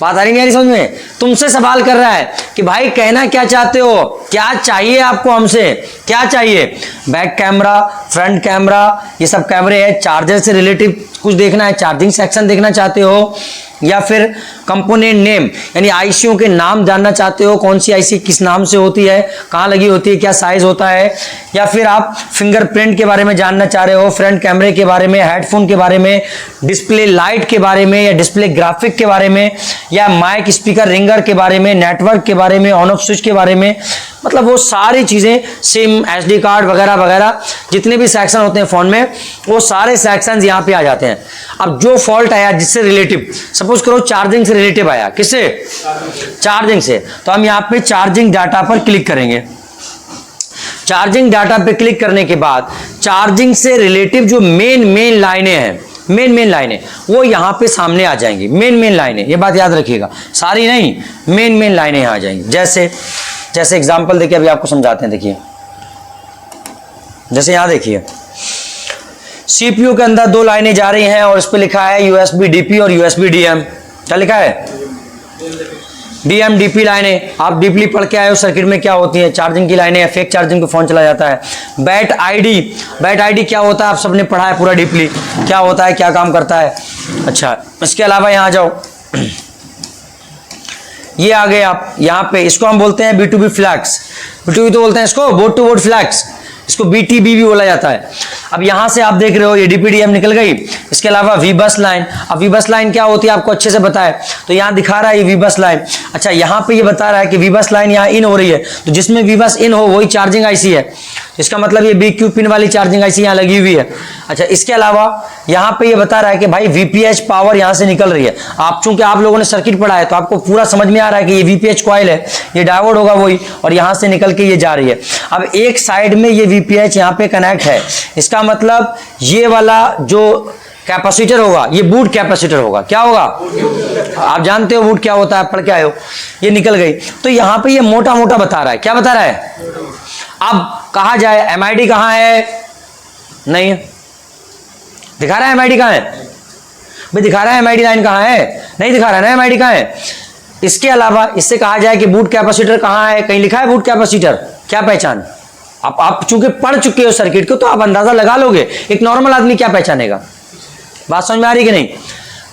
बात आ रही नहीं आ रही समझ में? तुमसे सवाल कर रहा है कि भाई कहना क्या चाहते हो, क्या चाहिए आपको हमसे, क्या चाहिए। बैक कैमरा, फ्रंट कैमरा, ये सब कैमरे हैं, चार्जर से रिलेटिव कुछ देखना है, चार्जिंग सेक्शन देखना चाहते हो, या फिर कंपोनेंट नेम यानी आईसीओ के नाम जानना चाहते हो, कौन सी आईसी किस नाम से होती है, कहाँ लगी होती है, क्या साइज होता है, या फिर आप फिंगरप्रिंट के बारे में जानना चाह रहे हो, फ्रंट कैमरे के बारे में, हेडफोन के बारे में, डिस्प्ले लाइट के बारे में, या डिस्प्ले ग्राफिक के बारे में, या माइक स्पीकर रिंगर के बारे में, नेटवर्क के बारे में, ऑन ऑफ स्विच के बारे में, मतलब वो सारी चीज़ें, सिम, एसडी कार्ड वगैरह वगैरह जितने भी सेक्शन होते हैं फ़ोन में, वो सारे सेक्शंस यहाँ पे आ जाते हैं। अब जो फॉल्ट आया जिससे रिलेटिव, सपोज करो चार्जिंग से रिलेटिव आया, किससे? चार्जिंग से, तो हम यहाँ पे चार्जिंग डाटा पर क्लिक करेंगे। चार्जिंग डाटा पे क्लिक करने के बाद चार्जिंग से रिलेटिव जो मेन लाइनें हैं, मेन लाइनें वो यहाँ पे सामने आ जाएंगी। मेन लाइनें, ये बात याद रखिएगा, सारी नहीं, मेन लाइनें यहाँ आ जाएंगी। जैसे एग्जांपल देखिए, अभी आपको समझाते हैं। देखिए जैसे यहाँ देखिए, सीपीयू के अंदर दो लाइनें जा रही हैं और इस पे लिखा है यूएसबी डीपी और यूएसबी डीएम। क्या लिखा है? डीएम डीपी लाइनें। आप डीपली पढ़ के आए हो सर्किट में क्या होती है, चार्जिंग की लाइनें, फेक चार्जिंग पे फोन चला जाता है। बैट आईडी क्या होता है, आप सबने पढ़ा है पूरा डीपली, क्या होता है, क्या काम करता है। अच्छा, इसके अलावा यहाँ जाओ, ये आ गए आप यहाँ पे, इसको हम बोलते हैं B2B फ्लैग्स। B2B तो बोलते हैं इसको, बोर्ड टू बोर्ड फ्लैग्स, इसको BTB भी बोला जाता है। अब यहाँ से आप देख रहे हो ये DPDM निकल गई। इसके अलावा वीबस लाइन, अब वीबस लाइन क्या होती है आपको अच्छे से पता है, तो यहाँ दिखा रहा है ये वीबस लाइन। अच्छा, यहाँ पे ये बता रहा है कि वीबस लाइन यहाँ इन हो रही है, तो जिसमें वीबस इन हो वही चार्जिंग आईसी है, इसका मतलब ये BQ पिन वाली चार्जिंग आईसी यहाँ लगी हुई है। अच्छा, इसके अलावा यहाँ पे ये बता रहा है कि भाई VPH पावर यहाँ से निकल रही है। आप चूंकि आप लोगों ने सर्किट पढ़ा है तो आपको पूरा समझ में आ रहा है कि ये VPH कॉइल है, ये डायोड होगा वही, और यहाँ से निकल के ये जा रही है। अब एक साइड में ये VPH यहाँ पे कनेक्ट है, इसका मतलब ये वाला जो कैपेसिटर होगा ये बूट कैपेसिटर होगा। क्या होगा? आप जानते हो वुड क्या होता है, पढ़ के आए हो, ये निकल गई। तो यहाँ पे ये मोटा मोटा बता रहा है, क्या बता रहा है। अब कहा जाए एमआईडी कहाँ है, नहीं है, दिखा रहा है एमआईडी कहाँ है भाई, दिखा रहा है एमआईडी लाइन कहाँ है, नहीं दिखा रहा है ना एमआईडी कहाँ है। इसके अलावा इससे कहा जाए कि बूट कैपेसिटर कहाँ है, कहीं लिखा है बूट कैपेसिटर, क्या पहचान। आप चूंकि पढ़ चुके हो सर्किट को तो आप अंदाजा लगा लोगे, एक नॉर्मल आदमी क्या पहचानेगा। बात समझ में आ रही कि नहीं।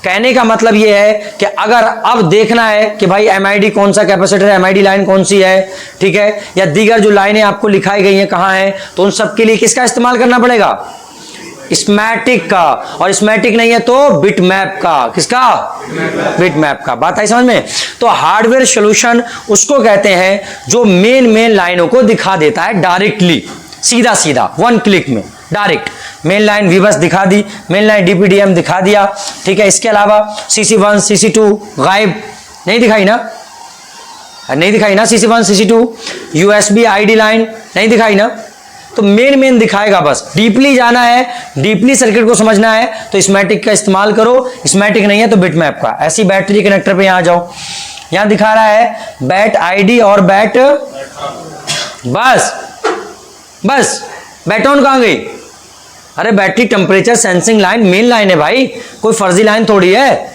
कहने का मतलब यह है कि अगर अब देखना है कि भाई एमआईडी कौन सा कैपेसिटर है, एमआईडी लाइन कौन सी है, ठीक है, या दीगर जो लाइनें आपको लिखाई गई हैं कहाँ हैं, तो उन सब के लिए किसका इस्तेमाल करना पड़ेगा, स्कीमेटिक का, और स्कीमेटिक नहीं है तो बिट मैप का, किसका, बिट मैप का। बात आई समझ में। तो हार्डवेयर सॉल्यूशन उसको कहते हैं जो मेन लाइनों को दिखा देता है डायरेक्टली, सीधा सीधा वन क्लिक में डायरेक्ट। मेन लाइन वी बस दिखा दी, मेन लाइन डीपीडीएम दिखा दिया, ठीक है। इसके अलावा CC1 CC2 गायब, नहीं दिखाई ना, नहीं दिखाई ना CC1 CC2, USB ID line नहीं दिखाई ना। तो मेन दिखाएगा, बस डीपली जाना है, डीपली सर्किट को समझना है तो स्कीमेटिक का इस्तेमाल करो, स्कीमेटिक नहीं है तो बिट मैप का। ऐसी बैटरी कनेक्टर पे यहां जाओ, यहां दिखा रहा है बैट आईडी और बैट, बस बैटॉन कहां गई, अरे battery temperature sensing line main line है भाई, कोई फर्जी लाइन थोड़ी है,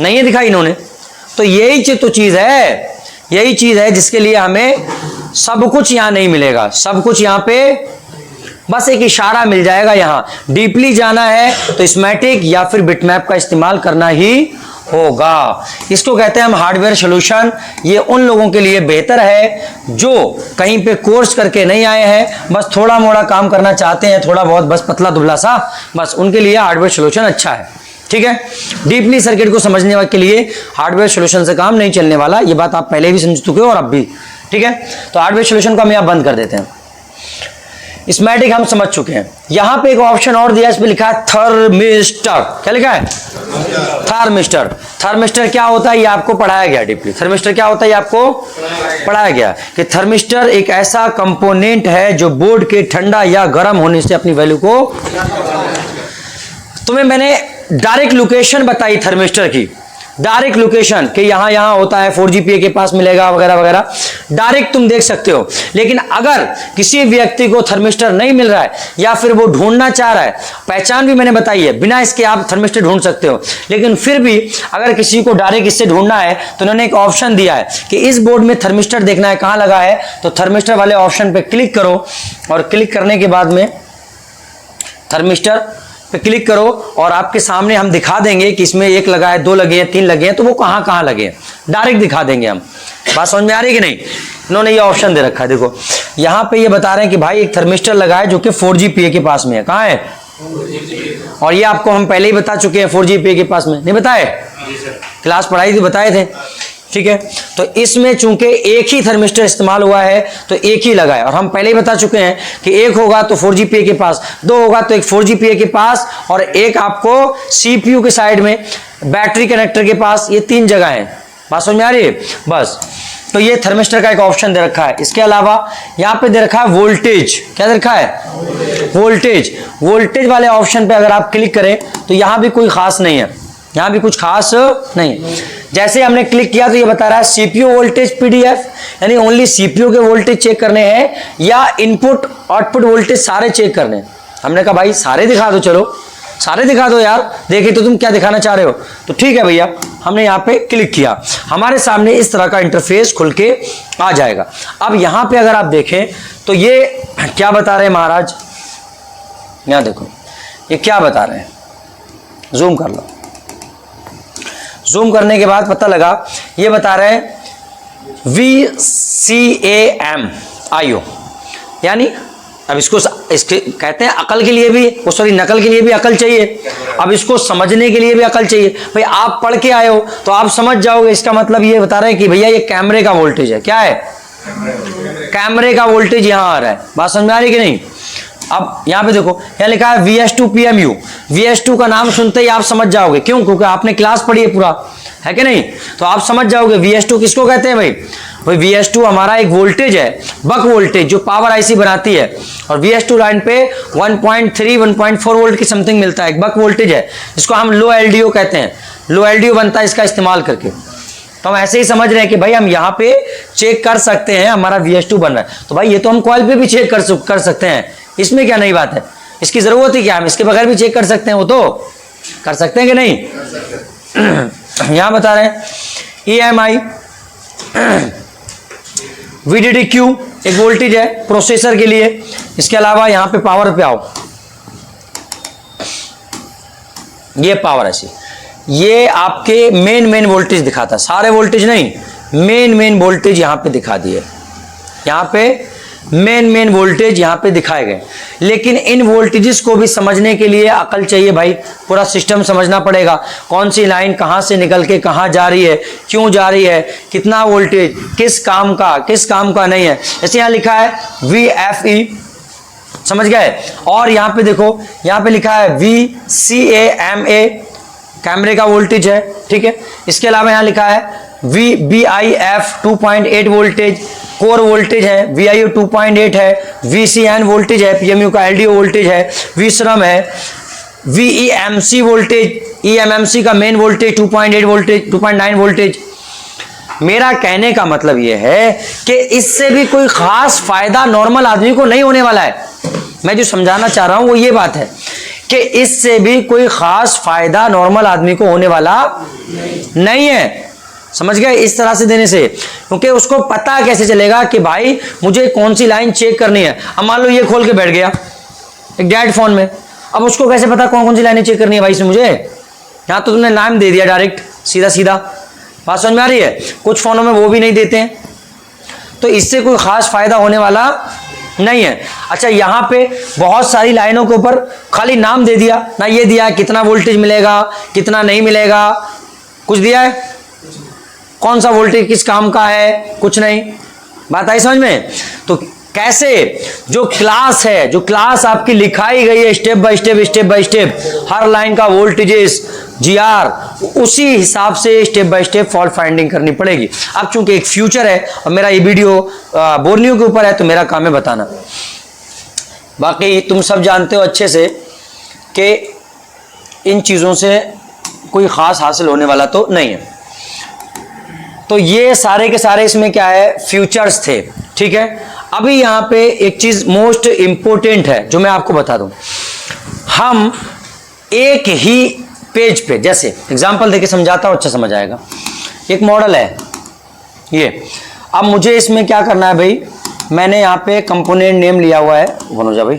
नहीं है दिखाई इन्होंने। तो यही तो चीज है, यही चीज है जिसके लिए हमें सब कुछ यहां नहीं मिलेगा, सब कुछ यहां पे बस एक इशारा मिल जाएगा। यहां डीपली जाना है तो स्कीमेटिक या फिर बिटमैप का इस्तेमाल करना ही होगा। इसको कहते हैं हम हार्डवेयर सॉल्यूशन। ये उन लोगों के लिए बेहतर है जो कहीं पे कोर्स करके नहीं आए हैं, बस थोड़ा मोड़ा काम करना चाहते हैं, थोड़ा बहुत बस पतला दुबला सा, बस उनके लिए हार्डवेयर सॉल्यूशन अच्छा है, ठीक है। डीपली सर्किट को समझने के लिए हार्डवेयर सॉल्यूशन से काम नहीं चलने वाला, ये बात आप पहले भी समझ चुके हो और अब भी, ठीक है। तो हार्डवेयर सॉल्यूशन को हम यहां बंद कर देते हैं। स्कीमेटिक हम समझ चुके हैं। यहां पे एक ऑप्शन और दिया, इस पे लिखा है थर्मिस्टर। क्या लिखा है, थर्मिस्टर। थर्मिस्टर क्या होता है ये आपको पढ़ाया गया डीपली। थर्मिस्टर क्या होता है ये आपको पढ़ाया गया कि थर्मिस्टर एक ऐसा कंपोनेंट है जो बोर्ड के ठंडा या गर्म होने से अपनी वैल्यू को, तुम्हें मैंने डायरेक्ट लोकेशन बताई थर्मिस्टर की, डायरेक्ट लोकेशन कि यहां होता है 4GPA के पास मिलेगा वगैरह वगैरह, डायरेक्ट तुम देख सकते हो। लेकिन अगर किसी व्यक्ति को थर्मिस्टर नहीं मिल रहा है या फिर वो ढूंढना चाह रहा है, पहचान भी मैंने बताई है, बिना इसके आप थर्मिस्टर ढूंढ सकते हो, लेकिन फिर भी अगर किसी को डायरेक्ट इससे ढूंढना है तो उन्होंने एक ऑप्शन दिया है कि इस बोर्ड में थर्मिस्टर देखना है कहां लगा है, तो थर्मिस्टर वाले ऑप्शन पे क्लिक करो और क्लिक करने के बाद में थर्मिस्टर पे क्लिक करो और आपके सामने हम दिखा देंगे कि इसमें 1 लगा है, 2 लगे हैं, 3 लगे हैं, तो वो कहां कहां लगे हैं डायरेक्ट दिखा देंगे हम। बात समझ में आ रही है कि नहीं। इन्होंने ये ऑप्शन दे रखा है, देखो यहां पे ये बता रहे हैं कि भाई एक थर्मिस्टर लगा है जो कि 4GPA के पास में है, कहां है, और ये आपको हम पहले ही बता चुके हैं 4GPA के पास में, नहीं बताए, क्लास पढ़ाई थी बताए थे, ठीक है। तो इसमें चूंकि एक ही थर्मिस्टर इस्तेमाल हुआ है तो एक ही लगा है, और हम पहले ही बता चुके हैं कि एक होगा तो 4GPA के पास, 2 होगा तो एक 4GPA के पास और एक आपको CPU के साइड में बैटरी कनेक्टर के पास, ये 3 जगह हैं। बात समझ में आ रही है। बस तो ये थर्मिस्टर का एक ऑप्शन दे रखा है। इसके अलावा यहाँ पे दे रखा है वोल्टेज, क्या दे रखा है, वोल्टेज। वोल्टेज वाले ऑप्शन पे अगर आप क्लिक करें तो यहाँ भी कोई खास नहीं है, यहाँ भी कुछ खास नहीं। जैसे हमने क्लिक किया तो ये बता रहा है CPU वोल्टेज PDF, यानी ओनली CPU के वोल्टेज चेक करने हैं या इनपुट आउटपुट वोल्टेज सारे चेक करने हैं। हमने कहा भाई सारे दिखा दो, चलो सारे दिखा दो यार, देखे तो तुम क्या दिखाना चाह रहे हो, तो ठीक है भैया। हमने यहाँ पे क्लिक किया, हमारे सामने इस तरह का इंटरफेस खुल के आ जाएगा। अब यहाँ पे अगर आप देखें तो ये क्या बता रहे हैं महाराज, यहाँ देखो ये क्या बता रहे हैं, जूम कर लो। जूम करने के बाद पता लगा ये बता रहे हैं VCAM IO, यानी अब इसके कहते हैं अकल के लिए भी, सॉरी नकल के लिए भी अकल चाहिए, अब इसको समझने के लिए भी अकल चाहिए। भाई आप पढ़ के आए हो तो आप समझ जाओगे, इसका मतलब ये बता रहे हैं कि भैया ये कैमरे का वोल्टेज है, क्या है, कैमरे का वोल्टेज यहां आ रहा है। बात समझ में आ रही कि नहीं। अब यहां पे देखो, यहां लिखा है VS2 PMU। VS2 का नाम सुनते ही आप समझ जाओगे, क्यों, क्योंकि आपने क्लास पढ़ी है पूरा, है कि नहीं, तो आप समझ जाओगे VS2 किसको कहते हैं भाई, भाई VS2 हमारा एक वोल्टेज है, बक वोल्टेज जो पावर आईसी बनाती है, और VS2 लाइन पे 1.3 1.4 वोल्ट की समथिंग मिलता है, एक बक वोल्टेज है, जिसको हम लो LDO कहते हैं। लो LDO बनता है इसका इस्तेमाल करके। तो हम ऐसे ही समझ रहे हैं कि भाई हम यहाँ पे चेक कर सकते हैं हमारा VS2 बन रहा है, तो भाई ये तो हम कॉइल पे भी चेक कर सकते हैं, इसमें क्या नई बात है, इसकी जरूरत ही क्या, हम इसके बगैर भी चेक कर सकते हैं, वो तो कर सकते हैं कि नहीं। यहां बता रहे हैं EMI VDDQ एक वोल्टेज है प्रोसेसर के लिए। इसके अलावा यहां पे पावर पे आओ, ये पावर ऐसी, ये आपके मेन वोल्टेज दिखाता है, सारे वोल्टेज नहीं, मेन वोल्टेज यहां पे दिखा दिए, यहां पे मेन वोल्टेज यहां पे दिखाए गए। लेकिन इन वोल्टेजेस को भी समझने के लिए अकल चाहिए भाई, पूरा सिस्टम समझना पड़ेगा, कौन सी लाइन कहां से निकल के कहां जा रही है, क्यों जा रही है, कितना वोल्टेज किस काम का नहीं है। जैसे यहां लिखा है VFE, समझ गए, और यहां पे देखो, यहां पे लिखा है VCAMA, कैमरे का वोल्टेज है, ठीक है। इसके अलावा यहां लिखा है VBIF 2.8 वोल्टेज कोर वोल्टेज है, VIO 2.8 है, VCN वोल्टेज है, PMU का LDO वोल्टेज है, VSRAM है, VEMC वोल्टेज, EMMC का मेन वोल्टेज 2.8 वोल्टेज 2.9 वोल्टेज। मेरा कहने का मतलब यह है कि इससे भी कोई खास फायदा नॉर्मल आदमी को नहीं होने वाला है। मैं जो समझाना चाह रहा हूं वो ये बात है कि इससे भी कोई खास फायदा नॉर्मल आदमी को होने वाला नहीं है, समझ गए, इस तरह से देने से, क्योंकि उसको पता कैसे चलेगा कि भाई मुझे कौन सी लाइन चेक करनी है। अब मान लो ये खोल के बैठ गया एक डेड फोन में, अब उसको कैसे पता कौन कौन सी लाइनें चेक करनी है भाई इसमें मुझे, यहां तो तुमने नाम दे दिया डायरेक्ट सीधा, बात समझ में आ रही है। कुछ फोनों में वो भी नहीं देते हैं, तो इससे कोई खास फायदा होने वाला नहीं है। अच्छा, यहां पे बहुत सारी लाइनों के ऊपर खाली नाम दे दिया ना, ये दिया कितना वोल्टेज मिलेगा कितना नहीं मिलेगा, कुछ दिया है, कौन सा वोल्टेज किस काम का है, कुछ नहीं। बात आई समझ में। तो कैसे जो क्लास है, जो क्लास आपकी लिखाई गई है step by step her line का वोल्टेजेस GR, उसी हिसाब से step by step fault finding करनी पड़ेगी। अब चूंकि एक फ्यूचर है और मेरा ये वीडियो बोर्नियो के ऊपर है, तो मेरा काम है बताना। बाकी तुम सब जानते हो अच्छे से कि इन चीज़ों से कोई ख़ास हासिल होने वाला तो नहीं है। तो ये सारे के सारे इसमें क्या है, फ्यूचर्स थे, ठीक है। अभी यहाँ पे एक चीज़ मोस्ट इम्पोर्टेंट है जो मैं आपको बता दूं। हम एक ही पेज पे, जैसे एग्जांपल देके समझाता हूँ, अच्छा समझ आएगा। एक मॉडल है ये, अब मुझे इसमें क्या करना है भाई, मैंने यहाँ पे कंपोनेंट नेम लिया हुआ है, बनोजा भाई,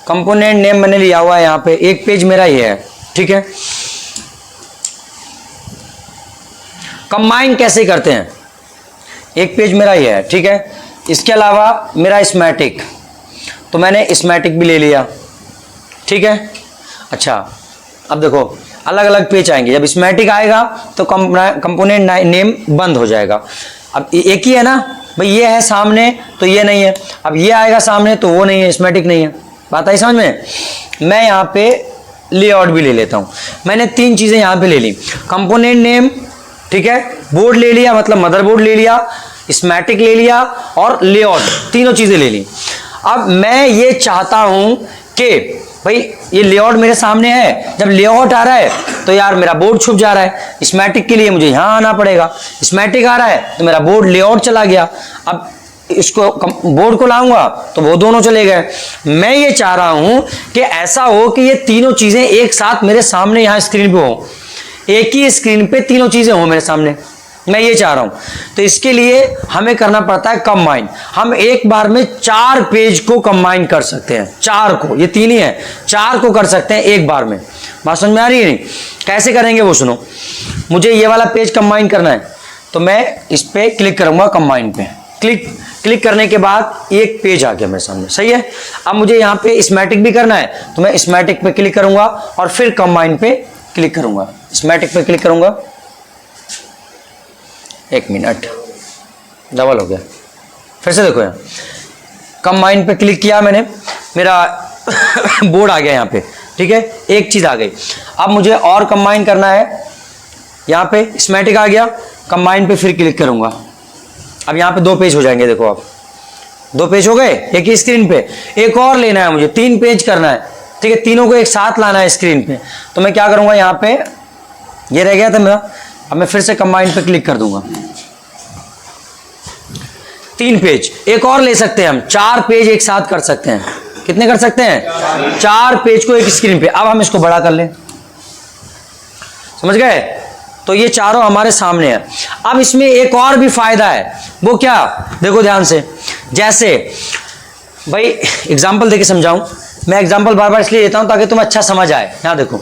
कंपोनेंट नेम मैंने लिया हुआ है यहाँ पे, एक पेज मेरा ये है, ठीक है। कंबाइन कैसे करते हैं, एक पेज मेरा ये है, ठीक है। इसके अलावा मेरा स्मैटिक, तो मैंने स्मैटिक भी ले लिया, ठीक है। अच्छा, अब देखो अलग अलग पेज आएंगे, जब स्मैटिक आएगा तो कंपोनेंट नेम बंद हो जाएगा। अब एक ही है ना भाई, ये है सामने तो ये नहीं है, अब ये आएगा सामने तो वो नहीं है, स्मैटिक नहीं है। बात आई समझ में। मैं यहाँ पे लेआउट भी ले लेता हूँ, मैंने 3 चीज़ें यहाँ पे ले ली, कंपोनेंट नेम, ठीक है, बोर्ड ले लिया मतलब मदरबोर्ड ले लिया, स्मैटिक ले लिया और लेआउट, तीनों चीज़ें ले ली। अब मैं ये चाहता हूँ कि भाई ये लेआउट मेरे सामने है, जब लेआउट आ रहा है तो यार मेरा बोर्ड छुप जा रहा है, स्मैटिक के लिए मुझे यहाँ आना पड़ेगा, स्मैटिक आ रहा है तो मेरा बोर्ड लेआउट चला गया, अब इसको बोर्ड को लाऊंगा तो वो दोनों चले गए। मैं ये चाह रहा हूँ कि ऐसा हो कि ये तीनों चीज़ें एक साथ मेरे सामने यहाँ स्क्रीन पे हो, एक ही स्क्रीन पे तीनों चीज़ें हो मेरे सामने, मैं ये चाह रहा हूं। तो इसके लिए हमें करना पड़ता है कंबाइन। हम एक बार में 4 पेज को कंबाइन कर सकते हैं, 4 को, ये 3 ही है, 4 को कर सकते हैं एक बार में। बात समझ में आ रही है नहीं? कैसे करेंगे वो सुनो। मुझे ये वाला पेज कंबाइन करना है तो मैं इस पे क्लिक करूंगा, कंबाइन पे क्लिक करने के बाद एक पेज आ गया मेरे सामने, सही है। अब मुझे यहाँ पे स्मैटिक भी करना है तो मैं स्मैटिक पे क्लिक करूंगा और फिर कंबाइन पे क्लिक करूंगा, स्मैटिक पे क्लिक करूंगा, 1 मिनट, डबल हो गया। फिर से देखो, यहाँ कंबाइन पे क्लिक किया मैंने, मेरा बोर्ड आ गया यहाँ पे, ठीक है, एक चीज़ आ गई। अब मुझे और कंबाइन करना है, यहाँ पे स्मैटिक आ गया, कंबाइन पे फिर क्लिक करूंगा, अब यहाँ पे 2 पेज हो जाएंगे, देखो आप 2 पेज हो गए एक ही स्क्रीन पे। एक और लेना है मुझे, 3 पेज करना है, ठीक है, तीनों को एक साथ लाना है स्क्रीन पे। तो मैं क्या करूंगा, यहाँ पे ये रह गया था मेरा, अब मैं फिर से कंबाइन पे क्लिक कर दूंगा। 3 पेज एक और ले सकते हैं हम, 4 पेज एक साथ कर सकते हैं। कितने कर सकते हैं? 4 पेज को एक स्क्रीन पे। अब हम इसको बड़ा कर लें, समझ गए? तो ये चारों हमारे सामने है। अब इसमें एक और भी फायदा है, वो क्या, देखो ध्यान से। जैसे भाई एग्जाम्पल देके समझाऊं, मैं एग्जाम्पल बार बार इसलिए देता हूं ताकि तुम्हें अच्छा समझ आए। यहां देखो,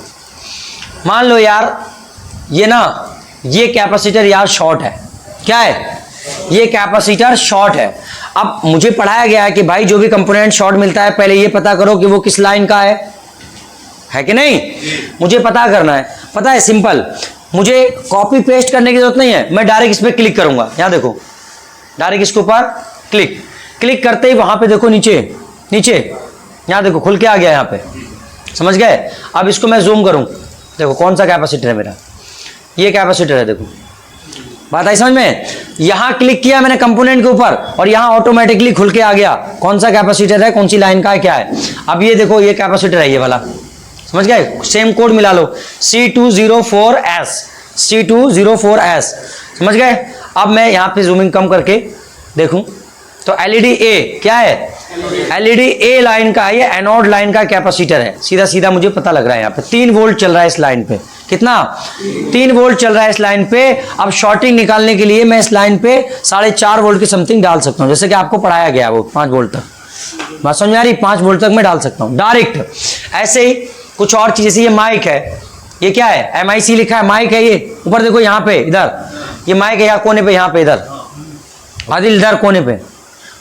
मान लो यार ये ना, ये कैपेसिटर यार शॉर्ट है। क्या है? ये कैपेसिटर शॉर्ट है। अब मुझे पढ़ाया गया है कि भाई जो भी कंपोनेंट शॉर्ट मिलता है पहले ये पता करो कि वो किस लाइन का है कि नहीं? मुझे पता करना है। पता है, सिंपल, मुझे कॉपी पेस्ट करने की जरूरत नहीं है, मैं डायरेक्ट इस पर क्लिक करूंगा। यहां देखो, डायरेक्ट इसके ऊपर क्लिक करते ही वहां पे देखो नीचे यहां देखो खुल के आ गया, यहां पे समझ गए? अब इसको मैं जूम करूं, देखो कौन सा कैपेसिटर है मेरा, ये कैपेसिटर है। देखो बात आई समझ में? यहां क्लिक किया मैंने कंपोनेंट के ऊपर और यहां ऑटोमेटिकली खुल के आ गया कौन सा कैपेसिटर है, कौन सी लाइन का है, क्या है। अब ये देखो, ये कैपेसिटर है ये वाला, समझ गए? सेम कोड मिला लो, C204S, C204S, समझ गए? अब मैं यहां पे जूमिंग कम करके देखूं तो LED A क्या है? LED A लाइन का है, ये एनोड लाइन का कैपेसिटर है। सीधा सीधा मुझे पता लग रहा है, यहाँ पे 3 वोल्ट चल रहा है इस लाइन पे। कितना? 3 वोल्ट चल रहा है इस लाइन पे। अब शॉर्टिंग निकालने के लिए मैं इस लाइन पे 4.5 वोल्ट की समथिंग डाल सकता हूँ, जैसे कि आपको पढ़ाया गया वो 5 वोल्ट तक। बात समझ आ रही? 5 वोल्ट तक मैं डाल सकता हूँ डायरेक्ट। ऐसे ही कुछ और चीज, जैसे ये माइक है, ये क्या है? MIC लिखा है, माइक है ये। ऊपर देखो यहाँ पे, इधर ये माइक है, यहाँ कोने पे, यहाँ पे इधर आदिल, इधर कोने पे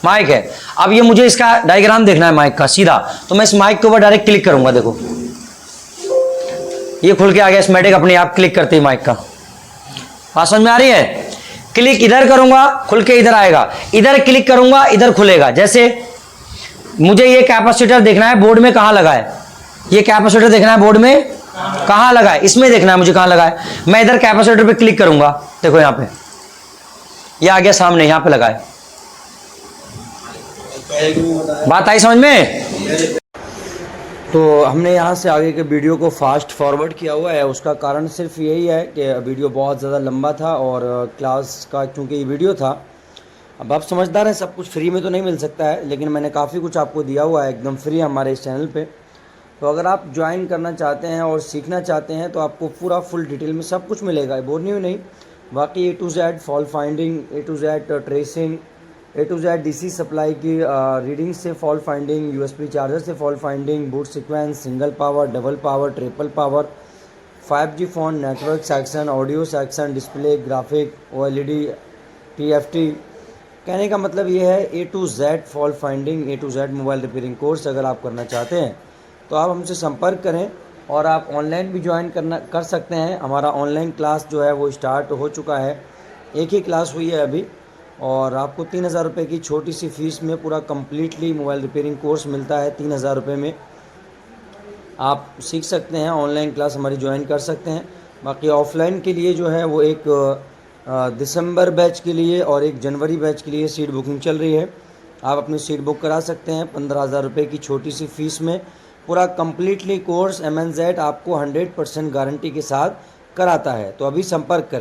माइक है। अब ये मुझे इसका डायग्राम देखना है माइक का सीधा, तो मैं इस माइक के ऊपर डायरेक्ट क्लिक करूंगा। देखो ये खुल के आ गया स्मेटिक अपने आप, क्लिक करते ही माइक का। बात समझ में आ रही है? क्लिक इधर करूंगा, खुल के इधर आएगा, इधर क्लिक करूंगा, इधर खुलेगा। जैसे मुझे ये कैपेसिटर देखना है बोर्ड में कहां लगा है, ये कैपेसिटर देखना है बोर्ड में कहां लगा है, इसमें देखना है मुझे कहां लगा है। मैं इधर कैपेसिटर पे क्लिक करूंगा, देखो यहां पे ये आ गया सामने, यहां पे लगा है। बात आई समझ में? तो हमने यहाँ से आगे के वीडियो को फास्ट फॉरवर्ड किया हुआ है। उसका कारण सिर्फ यही है कि वीडियो बहुत ज़्यादा लंबा था और क्लास का क्योंकि ये वीडियो था। अब आप समझदार हैं, सब कुछ फ्री में तो नहीं मिल सकता है, लेकिन मैंने काफ़ी कुछ आपको दिया हुआ है एकदम फ्री हमारे इस चैनल पे। तो अगर आप ज्वाइन करना चाहते हैं और सीखना चाहते हैं तो आपको पूरा फुल डिटेल में सब कुछ मिलेगा, बोलनी ही नहीं। बाकी A to Z fault finding, A to Z tracing, A to Z DC supply की रीडिंग से फॉल्ट फाइंडिंग, USB चार्जर से fault finding, boot sequence, single power, double power, triple power, 5G phone, network section, audio section, display, graphic, OLED, TFT। कहने का मतलब ये है A to Z fault finding, A to Z mobile repairing course अगर आप करना चाहते हैं तो आप हमसे संपर्क करें और आप ऑनलाइन भी ज्वाइन कर सकते हैं। हमारा ऑनलाइन क्लास जो है वो स्टार्ट हो चुका है, एक ही क्लास हुई है अभी, और आपको 3000 रुपये की छोटी सी फ़ीस में पूरा कम्प्लीटली मोबाइल रिपेयरिंग कोर्स मिलता है। 3000 रुपये में आप सीख सकते हैं, ऑनलाइन क्लास हमारी ज्वाइन कर सकते हैं। बाकी ऑफ़लाइन के लिए जो है वो एक दिसंबर बैच के लिए और एक जनवरी बैच के लिए सीट बुकिंग चल रही है। आप अपनी सीट बुक करा सकते हैं 15,000 रुपये की छोटी सी फ़ीस में। पूरा कम्प्लीटली कोर्स MNZ आपको 100% गारंटी के साथ कराता है। तो अभी संपर्क करें।